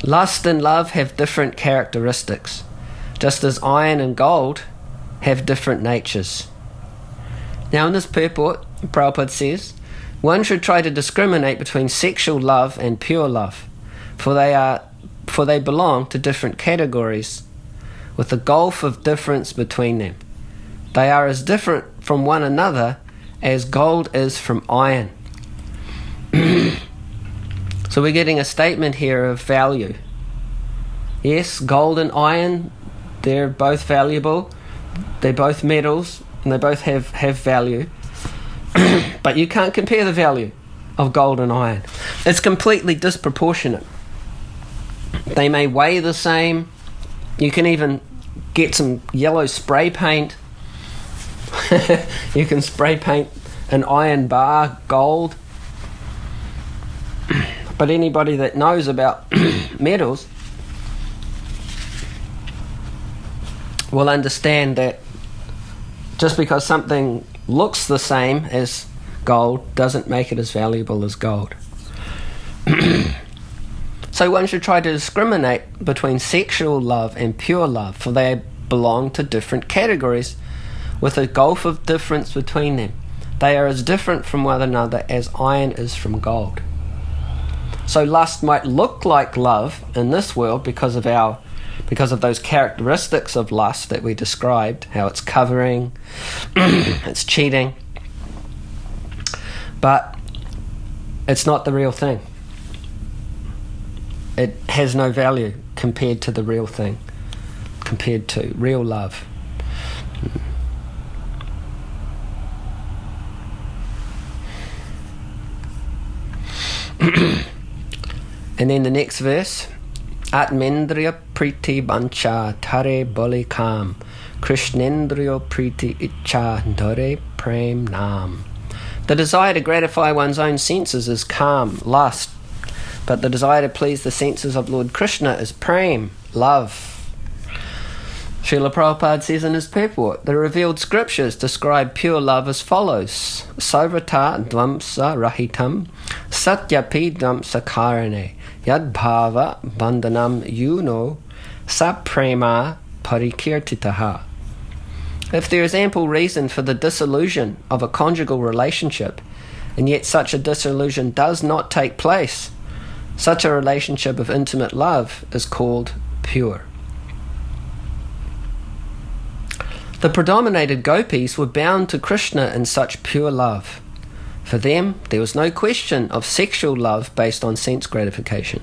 A: Lust and love have different characteristics, just as iron and gold have different natures. Now in this purport, Prabhupada says, one should try to discriminate between sexual love and pure love, for they belong to different categories, with a gulf of difference between them. They are as different from one another as gold is from iron. So we're getting a statement here of value. Yes, gold and iron, they're both valuable. They're both metals, and they both have value. But you can't compare the value of gold and iron. It's completely disproportionate. They may weigh the same. You can even get some yellow spray paint. You can spray paint an iron bar gold. But anybody that knows about metals will understand that just because something looks the same as gold doesn't make it as valuable as gold. So one should try to discriminate between sexual love and pure love, for they belong to different categories with a gulf of difference between them. They are as different from one another as iron is from gold. So lust might look like love in this world because of those characteristics of lust that we described, how it's covering, it's cheating, but it's not the real thing. It has no value compared to the real thing, compared to real love. And then the next verse, Atmendriya priti bancha tare boli kam, Krishnendriya priti icha dore prem nam. The desire to gratify one's own senses is calm, lust, but the desire to please the senses of Lord Krishna is prem, love. Srila Prabhupada says in his purport, the revealed scriptures describe pure love as follows: Sarvata dvamsa rahitam satyapi dvamsa karane yad bhava bandhanam yuno saprema parikirtitaha. If there is ample reason for the dissolution of a conjugal relationship, and yet such a dissolution does not take place, such a relationship of intimate love is called pure. The predominated gopis were bound to Krishna in such pure love. For them, there was no question of sexual love based on sense gratification.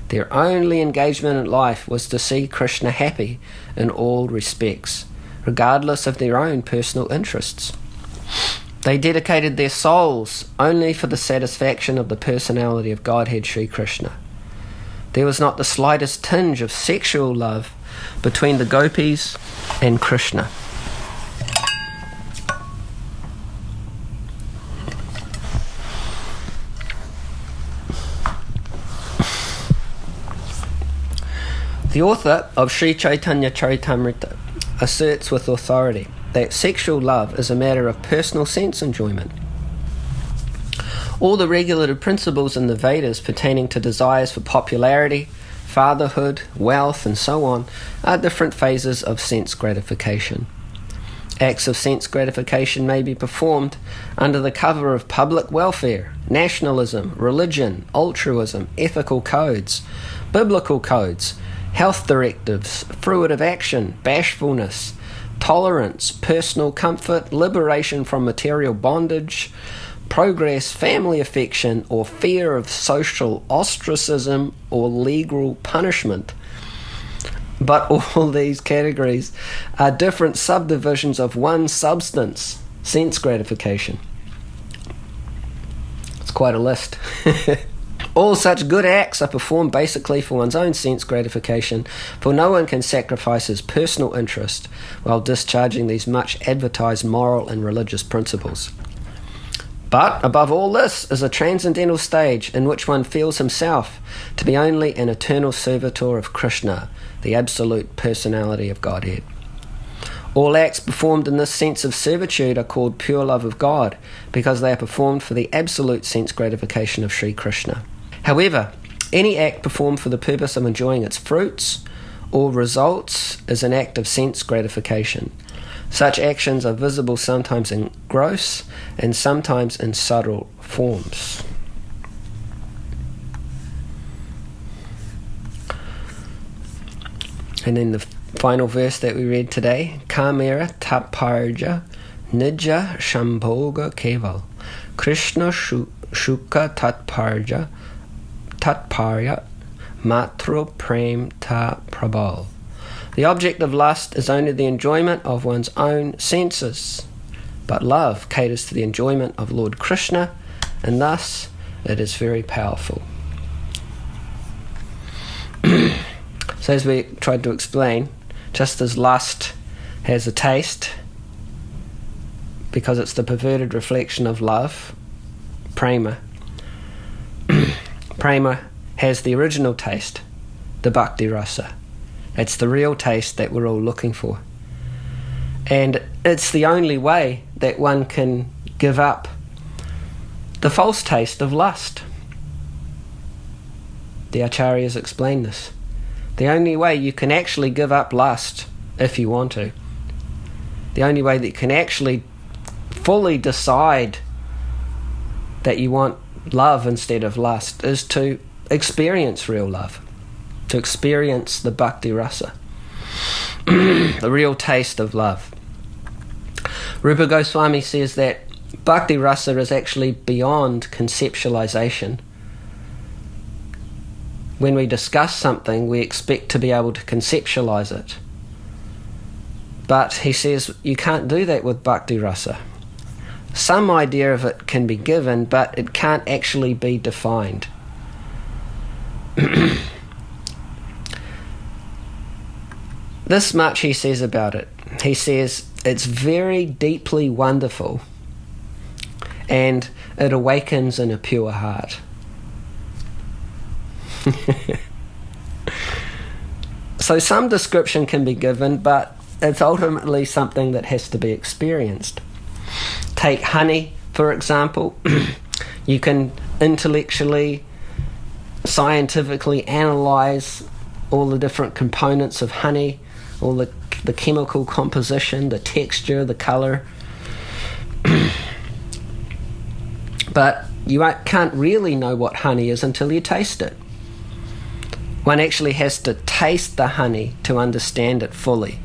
A: Their only engagement in life was to see Krishna happy in all respects, regardless of their own personal interests. They dedicated their souls only for the satisfaction of the personality of Godhead Sri Krishna. There was not the slightest tinge of sexual love between the gopis and Krishna. The author of Sri Chaitanya Charitamrita asserts with authority that sexual love is a matter of personal sense enjoyment. All the regulative principles in the Vedas pertaining to desires for popularity, fatherhood, wealth, and so on are different phases of sense gratification. Acts of sense gratification may be performed under the cover of public welfare, nationalism, religion, altruism, ethical codes, biblical codes, health directives, fruitive action, bashfulness, tolerance, personal comfort, liberation from material bondage, progress, family affection, or fear of social ostracism or legal punishment. But all these categories are different subdivisions of one substance, sense gratification. It's quite a list. All such good acts are performed basically for one's own sense gratification, for no one can sacrifice his personal interest while discharging these much advertised moral and religious principles. But above all this is a transcendental stage in which one feels himself to be only an eternal servitor of Krishna, the absolute personality of Godhead. All acts performed in this sense of servitude are called pure love of God, because they are performed for the absolute sense gratification of Sri Krishna. However, any act performed for the purpose of enjoying its fruits or results is an act of sense gratification. Such actions are visible sometimes in gross and sometimes in subtle forms. And then the final verse that we read today, Kamera taparja nija shambhoga keval Krishna shuka tatparja tatparya matro prem ta prabal. The object of lust is only the enjoyment of one's own senses, but love caters to the enjoyment of Lord Krishna, and thus it is very powerful. So as we tried to explain, just as lust has a taste, because it's the perverted reflection of love, prema, prema has the original taste, the bhakti rasa. It's the real taste that we're all looking for. And it's the only way that one can give up the false taste of lust. The acharyas explain this. The only way you can actually give up lust, if you want to, the only way that you can actually fully decide that you want love instead of lust is to experience real love, to experience the bhakti rasa, the real taste of love. Rupa Goswami says that bhakti rasa is actually beyond conceptualization. When we discuss something, we expect to be able to conceptualize it. But he says you can't do that with bhakti rasa. some idea of it can be given, but it can't actually be defined. This much he says about it. He says it's very deeply wonderful and it awakens in a pure heart. So some description can be given, but it's ultimately something that has to be experienced. Take honey, for example. You can intellectually, scientifically analyze all the different components of honey, all the chemical composition, the texture, the color. But you can't really know what honey is until you taste it. One actually has to taste the honey to understand it fully.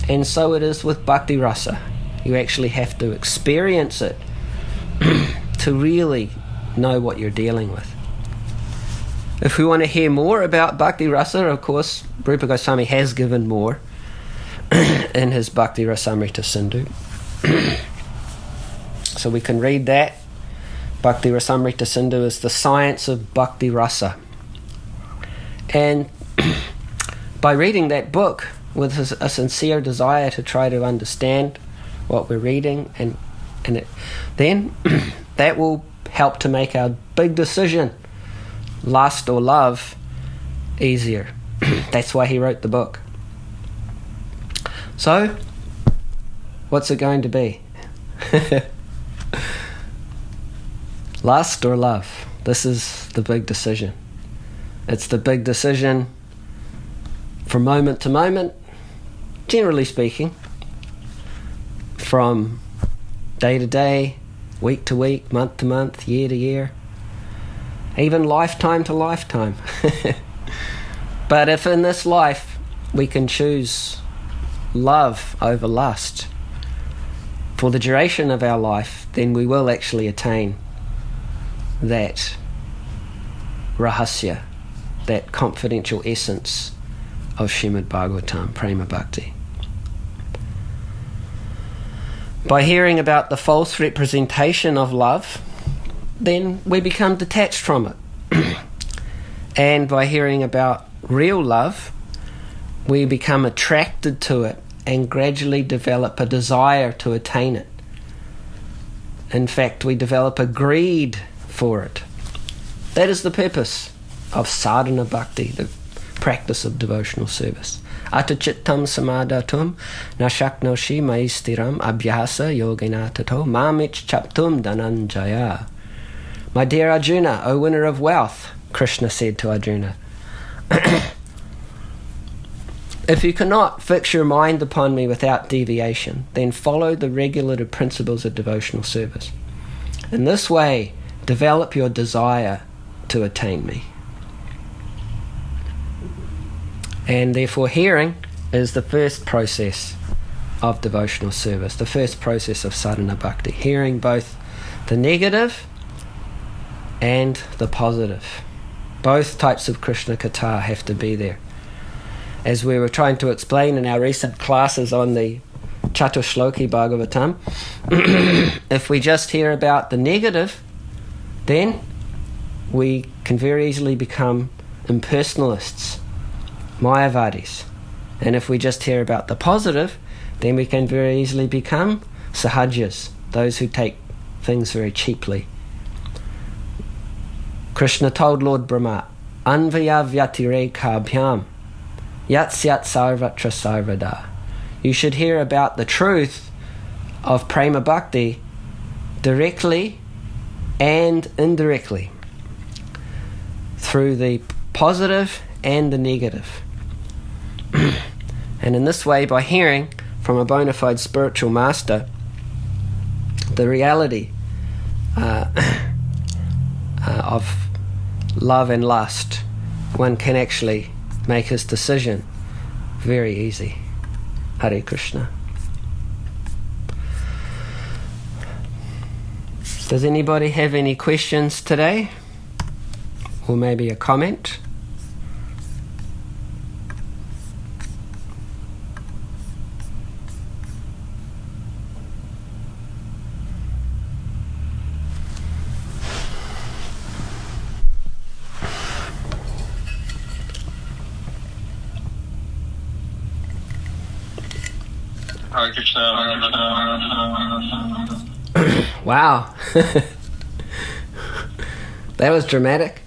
A: And so it is with Bhakti Rasa. You actually have to experience it to really know what you're dealing with. If we want to hear more about Bhakti Rasa, of course, Rupa Goswami has given more in his Bhakti Rasamrita Sindhu. So we can read that. Bhakti Rasamrita Sindhu is the science of Bhakti Rasa. And by reading that book with a sincere desire to try to understand what we're reading, then that will help to make our big decision, lust or love, easier. That's why he wrote the book. So, what's it going to be? Lust or love? This is the big decision. It's the big decision from moment to moment, generally speaking, from day to day, week to week, month to month, year to year, even lifetime to lifetime. But if in this life we can choose love over lust for the duration of our life, then we will actually attain that rahasya, that confidential essence of Srimad Bhagavatam, Prema Bhakti. By hearing about the false representation of love, then we become detached from it. And by hearing about real love, we become attracted to it and gradually develop a desire to attain it. In fact, we develop a greed for it. That is the purpose of sadhana bhakti, the practice of devotional service. Atachittam samadhatum nashaknoshi maistiram abhyasa yogina tato mamich chaptum dhananjaya. My dear Arjuna, O winner of wealth, Krishna said to Arjuna, if you cannot fix your mind upon me without deviation, then follow the regulative principles of devotional service. In this way, develop your desire to attain me. And therefore hearing is the first process of devotional service, the first process of sadhana bhakti. Hearing both the negative and the positive. Both types of Krishna Katha have to be there. As we were trying to explain in our recent classes on the Chatushloki Bhagavatam, if we just hear about the negative, then we can very easily become impersonalists, Mayavadis. And if we just hear about the positive, then we can very easily become sahajas, those who take things very cheaply. Krishna told Lord Brahma, Anvaya vyatirekabhyam yat syat sarvatra sarvada. You should hear about the truth of Prema Bhakti directly and indirectly, through the positive and the negative. And in this way, by hearing from a bona fide spiritual master the reality of love and lust, one can actually make his decision very easy. Hare Krishna. Does anybody have any questions today? Or maybe a comment?
B: Hare Krishna, Hare Krishna.
A: Wow. That was dramatic.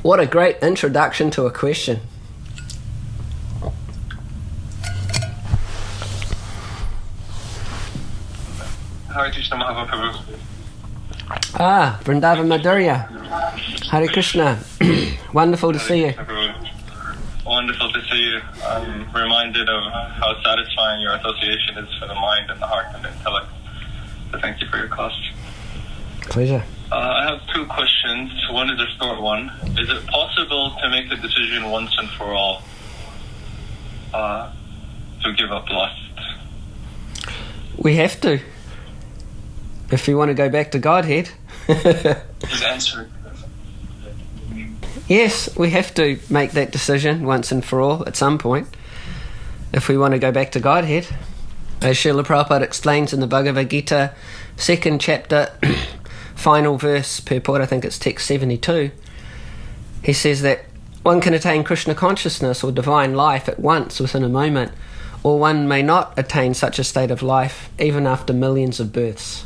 A: What a great introduction to a question.
B: Hare Krishna, Mahaprabhu.
A: Vrindavan Madhurya. Hare Krishna. Wonderful to see you.
B: Wonderful to see you. I'm reminded of how satisfying your association is for the mind and the heart and the intellect. So thank you for your class.
A: Pleasure.
B: I have two questions. One is a short one. Is it possible to make the decision once and for all to give up lust?
A: We have to. If you want to go back to Godhead.
B: His answer.
A: Yes, we have to make that decision once and for all at some point if we want to go back to Godhead. As Srila Prabhupada explains in the Bhagavad Gita, 2nd chapter, final verse, purport, I think it's text 72, he says that one can attain Krishna consciousness or divine life at once within a moment, or one may not attain such a state of life even after millions of births.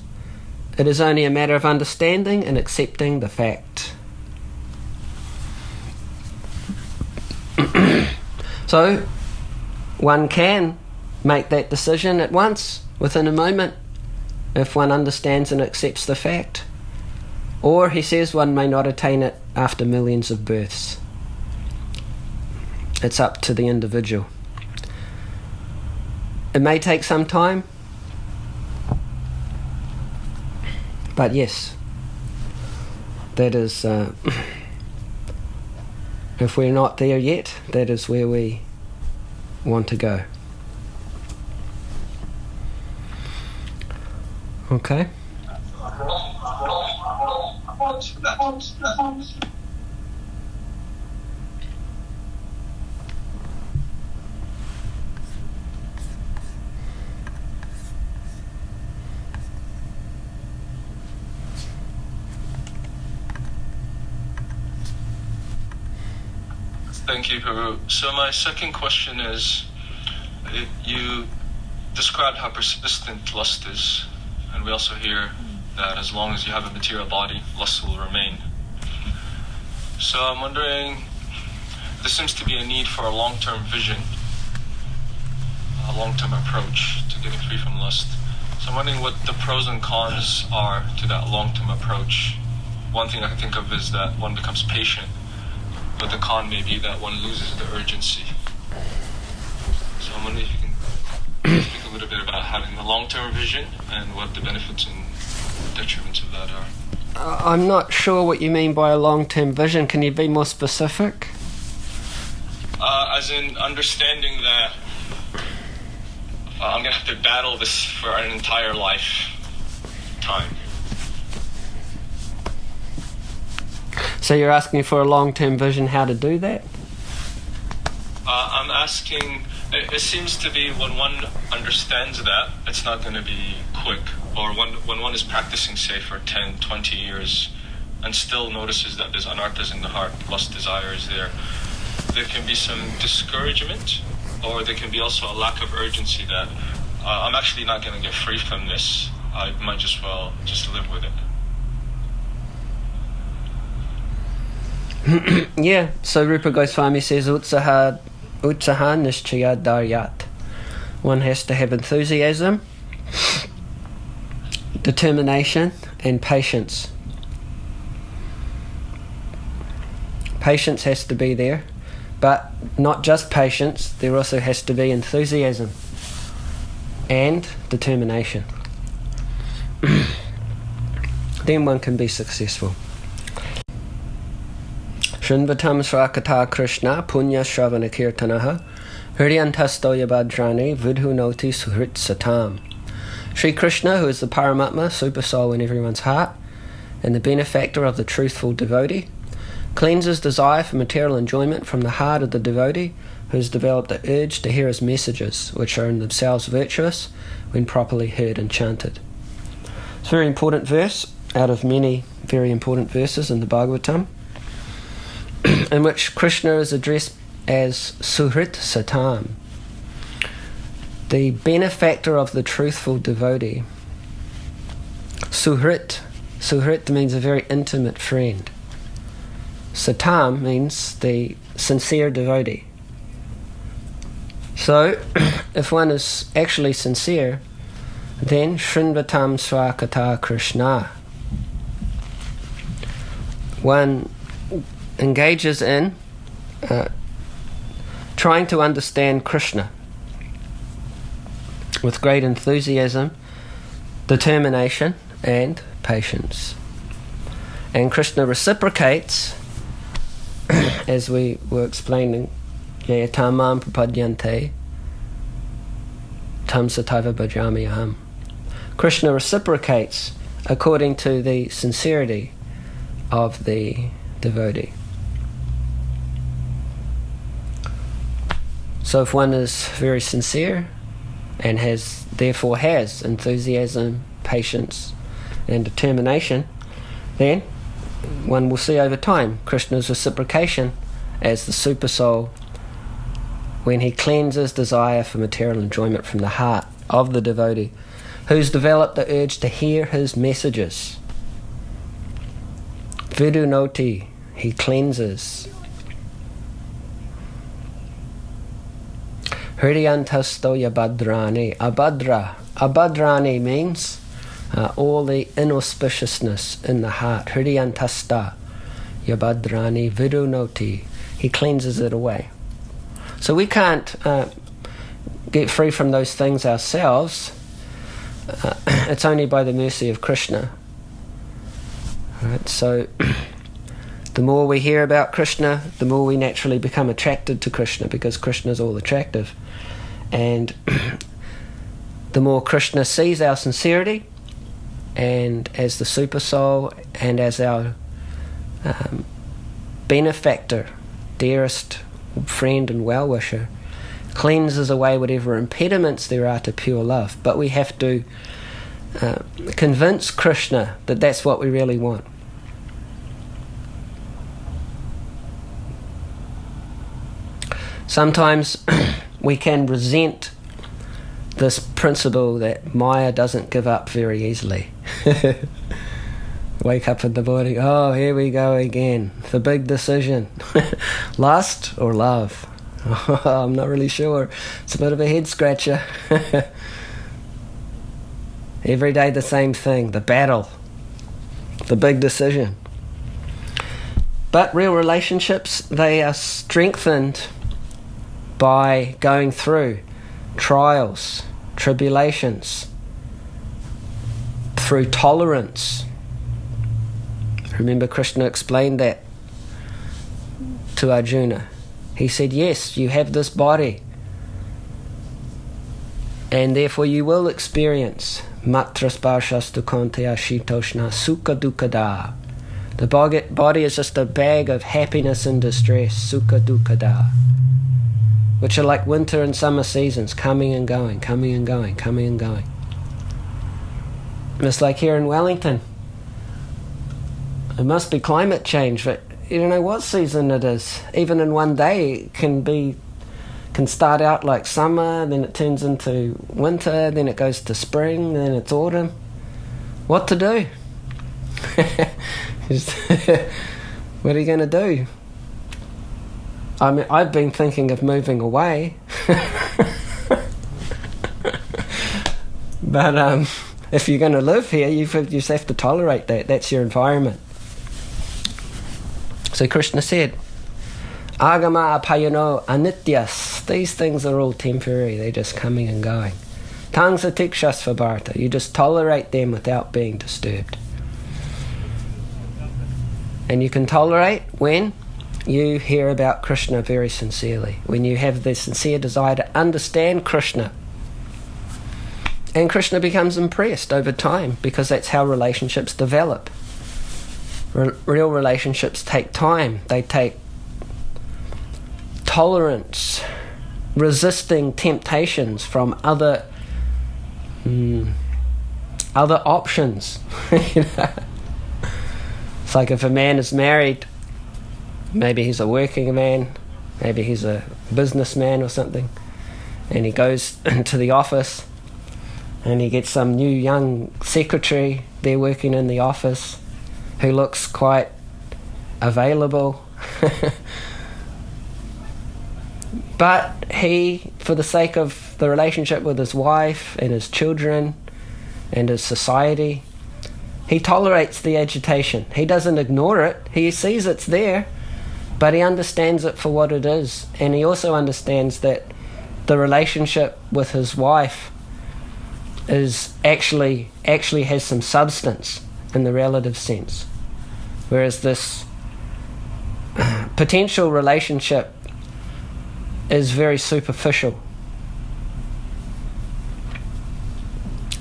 A: It is only a matter of understanding and accepting the fact. So, one can make that decision at once, within a moment, if one understands and accepts the fact. Or, he says, one may not attain it after millions of births. It's up to the individual. It may take some time, but yes, that is, if we're not there yet, that is where we want to go. Okay.
B: Thank you, Prabhu. So my second question is, you described how persistent lust is, and we also hear that as long as you have a material body, lust will remain. So I'm wondering, there seems to be a need for a long-term vision, a long-term approach to getting free from lust. So I'm wondering what the pros and cons are to that long-term approach. One thing I can think of is that one becomes patient, but the con may be that one loses the urgency. So I'm wondering if you can speak a little bit about having the long-term vision and what the benefits and detriments of that are.
A: I'm not sure what you mean by a long-term vision. Can you be more specific?
B: As in understanding that I'm going to have to battle this for an entire lifetime.
A: So you're asking for a long-term vision, how to do that?
B: I'm asking, it seems to be when one understands that, it's not going to be quick. Or when one is practicing, say, for 10, 20 years, and still notices that there's anarthas in the heart, lust, desire is there can be some discouragement, or there can be also a lack of urgency that I'm actually not going to get free from this. I might just well just live with
A: it. Yeah, so Rupa Goswami says, Utsaha nishchaya daryat. One has to have enthusiasm, determination, and patience. Patience has to be there, but not just patience, there also has to be enthusiasm and determination. Then one can be successful. Shrinvatam Srakata Krishna Punya Shravana Kirtanaha Hridyantastoya Bhadrani Vidhunoti Suhrit Satam. Sri Krishna, who is the Paramatma, super soul in everyone's heart, and the benefactor of the truthful devotee, cleanses desire for material enjoyment from the heart of the devotee who has developed the urge to hear his messages, which are in themselves virtuous when properly heard and chanted. It's a very important verse out of many very important verses in the Bhagavatam, in which Krishna is addressed as Suhrit Satam, the benefactor of the truthful devotee. Suhrit means a very intimate friend. Satam means the sincere devotee. So, if one is actually sincere, then Shrinvatam Swakata Krishna. One engages in trying to understand Krishna with great enthusiasm, determination, and patience. And Krishna reciprocates, as we were explaining, Yayatamam prapadyante tam sataiva bhajami aham. Krishna reciprocates according to the sincerity of the devotee. So if one is very sincere and therefore has enthusiasm, patience and determination, then one will see over time Krishna's reciprocation as the super soul when he cleanses desire for material enjoyment from the heart of the devotee who's developed the urge to hear his messages. Vidunoti, he cleanses. Hridyantasto yabhadrani. Abhadrani means all the inauspiciousness in the heart. Hridyantasta yabhadrani vidunoti. He cleanses it away. So we can't get free from those things ourselves. It's only by the mercy of Krishna. Right? So the more we hear about Krishna, the more we naturally become attracted to Krishna, because Krishna is all attractive. And the more Krishna sees our sincerity, and as the super soul, and as our benefactor, dearest friend and well-wisher, cleanses away whatever impediments there are to pure love. But we have to convince Krishna that that's what we really want. Sometimes we can resent this principle that Maya doesn't give up very easily. Wake up in the morning, oh, here we go again, the big decision. Lust or love? Oh, I'm not really sure. It's a bit of a head scratcher. Every day the same thing, the battle, the big decision. But real relationships, they are strengthened by going through trials, tribulations, through tolerance. Remember, Krishna explained that to Arjuna. He said, yes, you have this body, and therefore you will experience matrasparshastu konteya shitoshna sukha dukkada. The body is just a bag of happiness and distress, sukha dukkada, which are like winter and summer seasons, coming and going, coming and going, coming and going. And it's like here in Wellington. It must be climate change, but you don't know what season it is. Even in one day, it can start out like summer, then it turns into winter, then it goes to spring, then it's autumn. What to do? What are you going to do? I mean, I've been thinking of moving away. But if you're going to live here, you just have to tolerate that. That's your environment. So Krishna said, Agama apayano anityas. These things are all temporary. They're just coming and going. Tang satikshas vabharta. You just tolerate them without being disturbed. And you can tolerate when you hear about Krishna very sincerely, when you have the sincere desire to understand Krishna. And Krishna becomes impressed over time, because that's how relationships develop. Real relationships take time. They take tolerance, resisting temptations from other options. You know? It's like if a man is married, maybe he's a working man, Maybe he's a businessman or something. And he goes into the office and he gets some new young secretary there working in the office who looks quite available. But he, for the sake of the relationship with his wife and his children and his society, he tolerates the agitation. He doesn't ignore it. He sees it's there, but he understands it for what it is. And he also understands that the relationship with his wife is actually has some substance in the relative sense. Whereas this potential relationship is very superficial.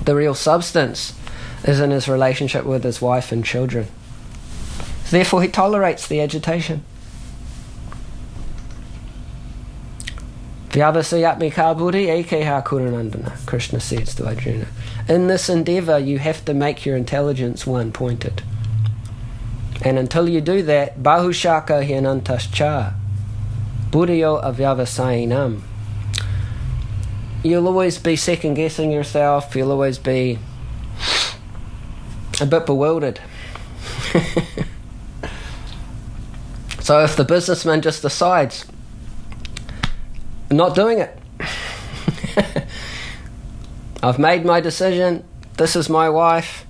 A: The real substance is in his relationship with his wife and children. Therefore, he tolerates the agitation. Vyavasayatmika buddhi ekeha kuranandana, Krishna says to Arjuna. In this endeavour, you have to make your intelligence one-pointed. And until you do that, bahushaka hyanantascha, buddhyo avyavasayanam, you'll always be second-guessing yourself, you'll always be a bit bewildered. So if the businessman just decides, I'm not doing it, I've made my decision, this is my wife,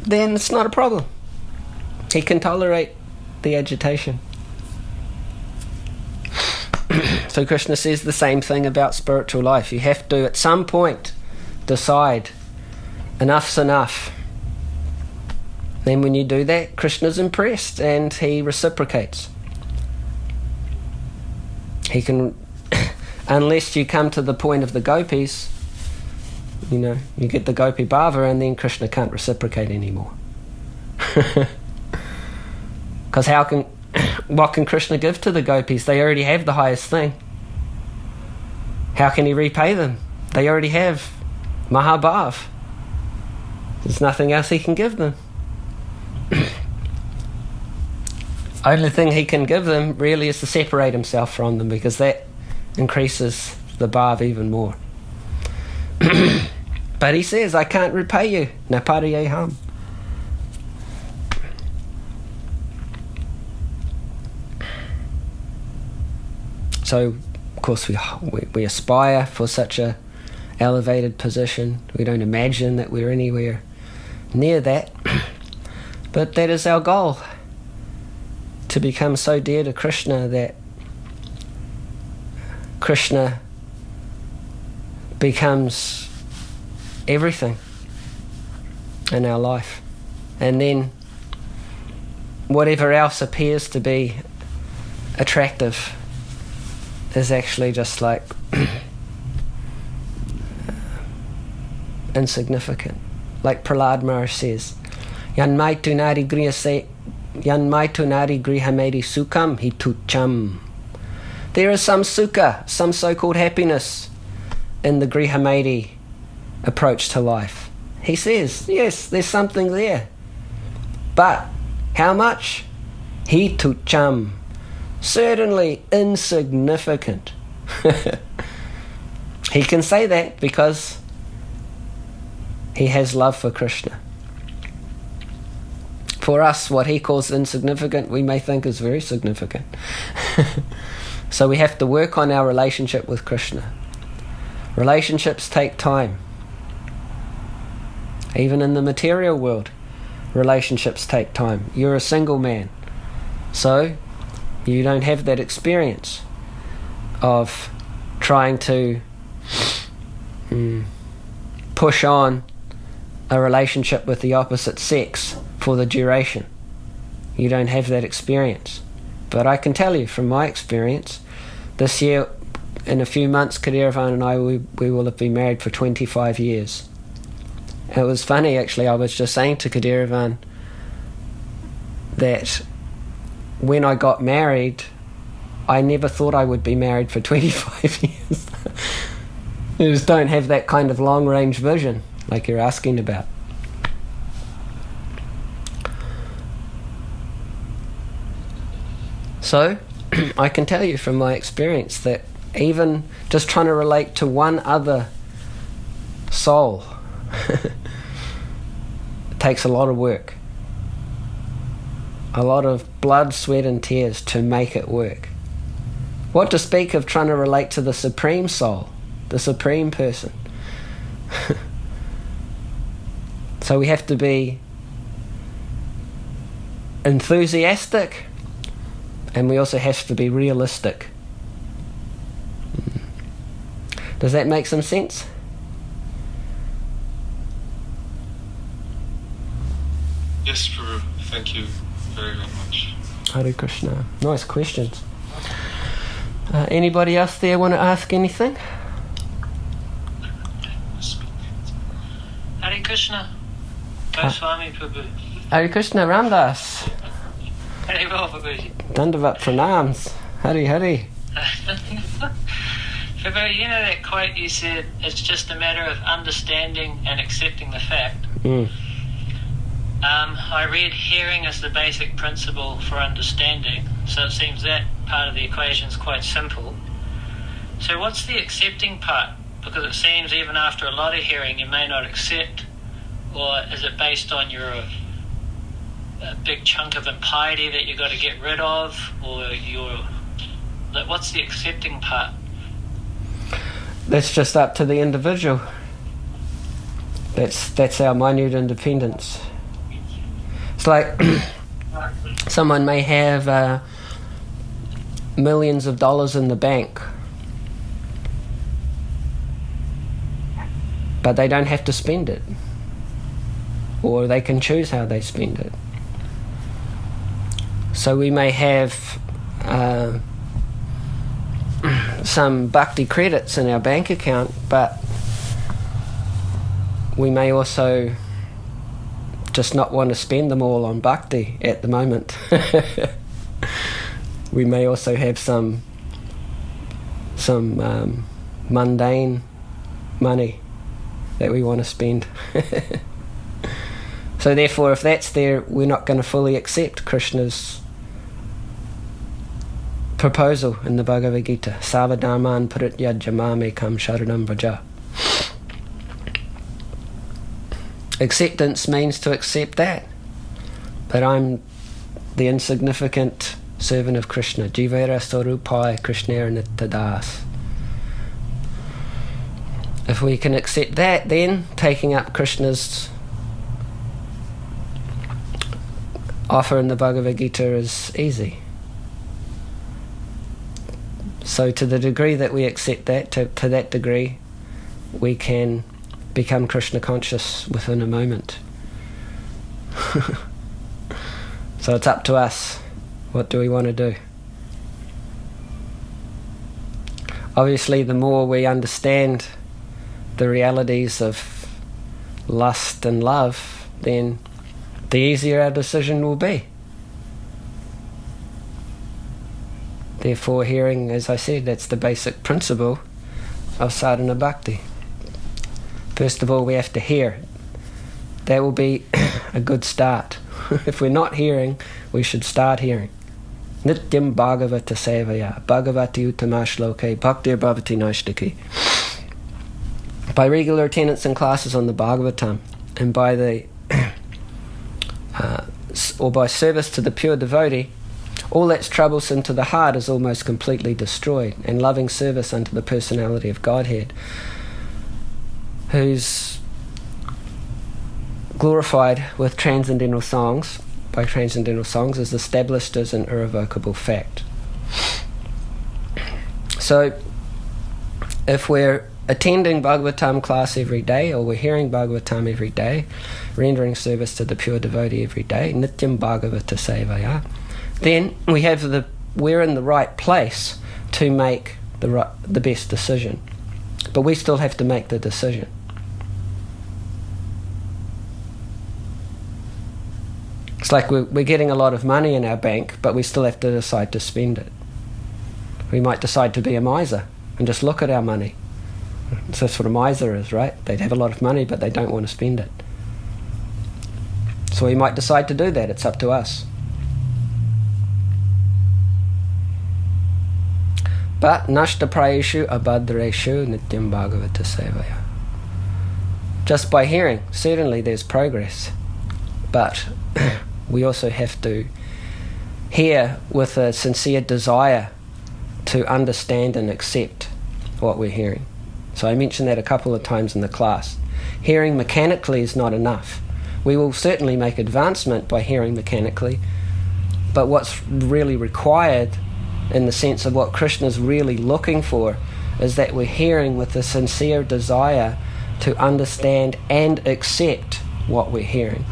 A: then it's not a problem. He can tolerate the agitation. So Krishna says the same thing about spiritual life. You have to, at some point, decide enough's enough. Then when you do that, Krishna's impressed and he reciprocates. He can, unless you come to the point of the gopis, you get the gopi bhava and then Krishna can't reciprocate anymore. Because what can Krishna give to the gopis? They already have the highest thing. How can he repay them? They already have Mahabhav. There's nothing else he can give them. Only thing he can give them really is to separate himself from them, because that increases the bhav even more. But he says, I can't repay you. Napariyeham. So, of course, we aspire for such a elevated position. We don't imagine that we're anywhere near that. But that is our goal, to become so dear to Krishna that Krishna becomes everything in our life. And then whatever else appears to be attractive is actually just like insignificant. Like Prahlad Maharaj says, Yanmai tunari grihamedi sukham hi tucham. There is some sukha, some so-called happiness in the grihamedi approach to life. He says, yes, there's something there. But how much? Hi tucham. Certainly insignificant. He can say that because he has love for Krishna. For us, what he calls insignificant, we may think is very significant. So we have to work on our relationship with Krishna. Relationships take time. Even in the material world, relationships take time. You're a single man, so you don't have that experience of trying to push on a relationship with the opposite sex for the duration. You don't have that experience. But I can tell you from my experience, this year, in a few months, Kadiravan and I, we will have been married for 25 years. It was funny, actually. I was just saying to Kadiravan that when I got married, I never thought I would be married for 25 years. You just don't have that kind of long-range vision like you're asking about. So, I can tell you from my experience that even just trying to relate to one other soul takes a lot of work. A lot of blood, sweat and tears to make it work. What to speak of trying to relate to the Supreme Soul, the Supreme Person. So we have to be enthusiastic, and we also have to be realistic. Does that make some sense?
B: Yes, Prabhu. Thank you very, very much.
A: Hare Krishna. Nice questions. Anybody else there want to ask anything?
C: Hare Krishna. Goswami Prabhu.
A: Hare Krishna Ramdas.
C: Hare Bol Prabhuji.
A: Dandavat pranams. Hari Hari.
C: Prabhu, you know that quote you said, it's just a matter of understanding and accepting the fact. I read hearing as the basic principle for understanding, so it seems that part of the equation is quite simple. So what's the accepting part? Because it seems even after a lot of hearing you may not accept, or is it based on a big chunk of impiety that you've got to get rid of, or what's the accepting part?
A: That's just up to the individual. That's our minute independence. It's like someone may have millions of dollars in the bank, but they don't have to spend it, or they can choose how they spend it. So we may have some bhakti credits in our bank account, but we may also just not want to spend them all on bhakti at the moment. We may also have some mundane money that we want to spend. So therefore, if that's there, we're not going to fully accept Krishna's proposal in the Bhagavad Gita. Savadharman parityajya kam sharanam vraja. Acceptance means to accept that I'm the insignificant servant of Krishna. Jivera Sarupai Krishnera Nityadas. If we can accept that, then taking up Krishna's offer in the Bhagavad Gita is easy. So to the degree that we accept that, to that degree, we can become Krishna conscious within a moment. So it's up to us. What do we want to do? Obviously, the more we understand the realities of lust and love, then the easier our decision will be. Therefore, hearing, as I said, that's the basic principle of sadhana bhakti. First of all, we have to hear. That will be a good start. If we're not hearing, we should start hearing. Nityam bhagavata sevaya, bhagavati utamashloke, bhaktir bhavati naishtaki. By regular attendance in classes on the Bhagavatam, and by the or by service to the pure devotee, all that's troublesome to the heart is almost completely destroyed, and loving service unto the personality of Godhead, who's glorified with transcendental songs, by transcendental songs, is established as an irrevocable fact. So, if we're attending Bhagavatam class every day, or we're hearing Bhagavatam every day, rendering service to the pure devotee every day, Nityam Bhagavata Sevaya, then we're in the right place to make the best decision. But we still have to make the decision. It's like we're getting a lot of money in our bank, but we still have to decide to spend it. We might decide to be a miser and just look at our money. So that's what a miser is, right? They have a lot of money, but they don't want to spend it. So we might decide to do that. It's up to us. But nashtaprayeshu abhadreshu nityam bhagavata sevaya. Just by hearing, certainly there's progress, but we also have to hear with a sincere desire to understand and accept what we're hearing. So I mentioned that a couple of times in the class. Hearing mechanically is not enough. We will certainly make advancement by hearing mechanically, but what's really required in the sense of what Krishna's really looking for is that we're hearing with a sincere desire to understand and accept what we're hearing.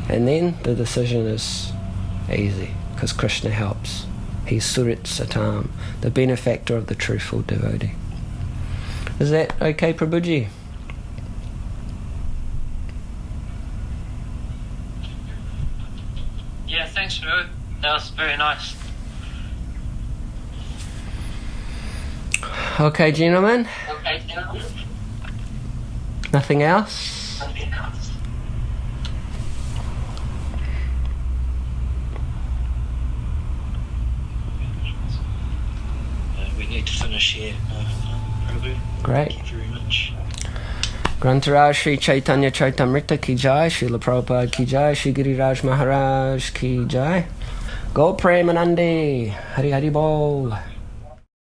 A: And then the decision is easy, because Krishna helps. He's Surit Satam, the benefactor of the truthful devotee. Is that okay, Prabhuji?
C: Yeah, thanks, Drew. That was very nice.
A: Okay, gentlemen.
C: Okay, gentlemen.
A: Nothing else?
D: We need to finish here, Prabhu.
A: Great.
D: Thank you very much.
A: Grantaraj Sri Chaitanya Chaitamrita ki jai, Srila Prabhupada ki jai, Shri Giriraj Maharaj ki jai. Go Premanandi, Hari Hari Bol.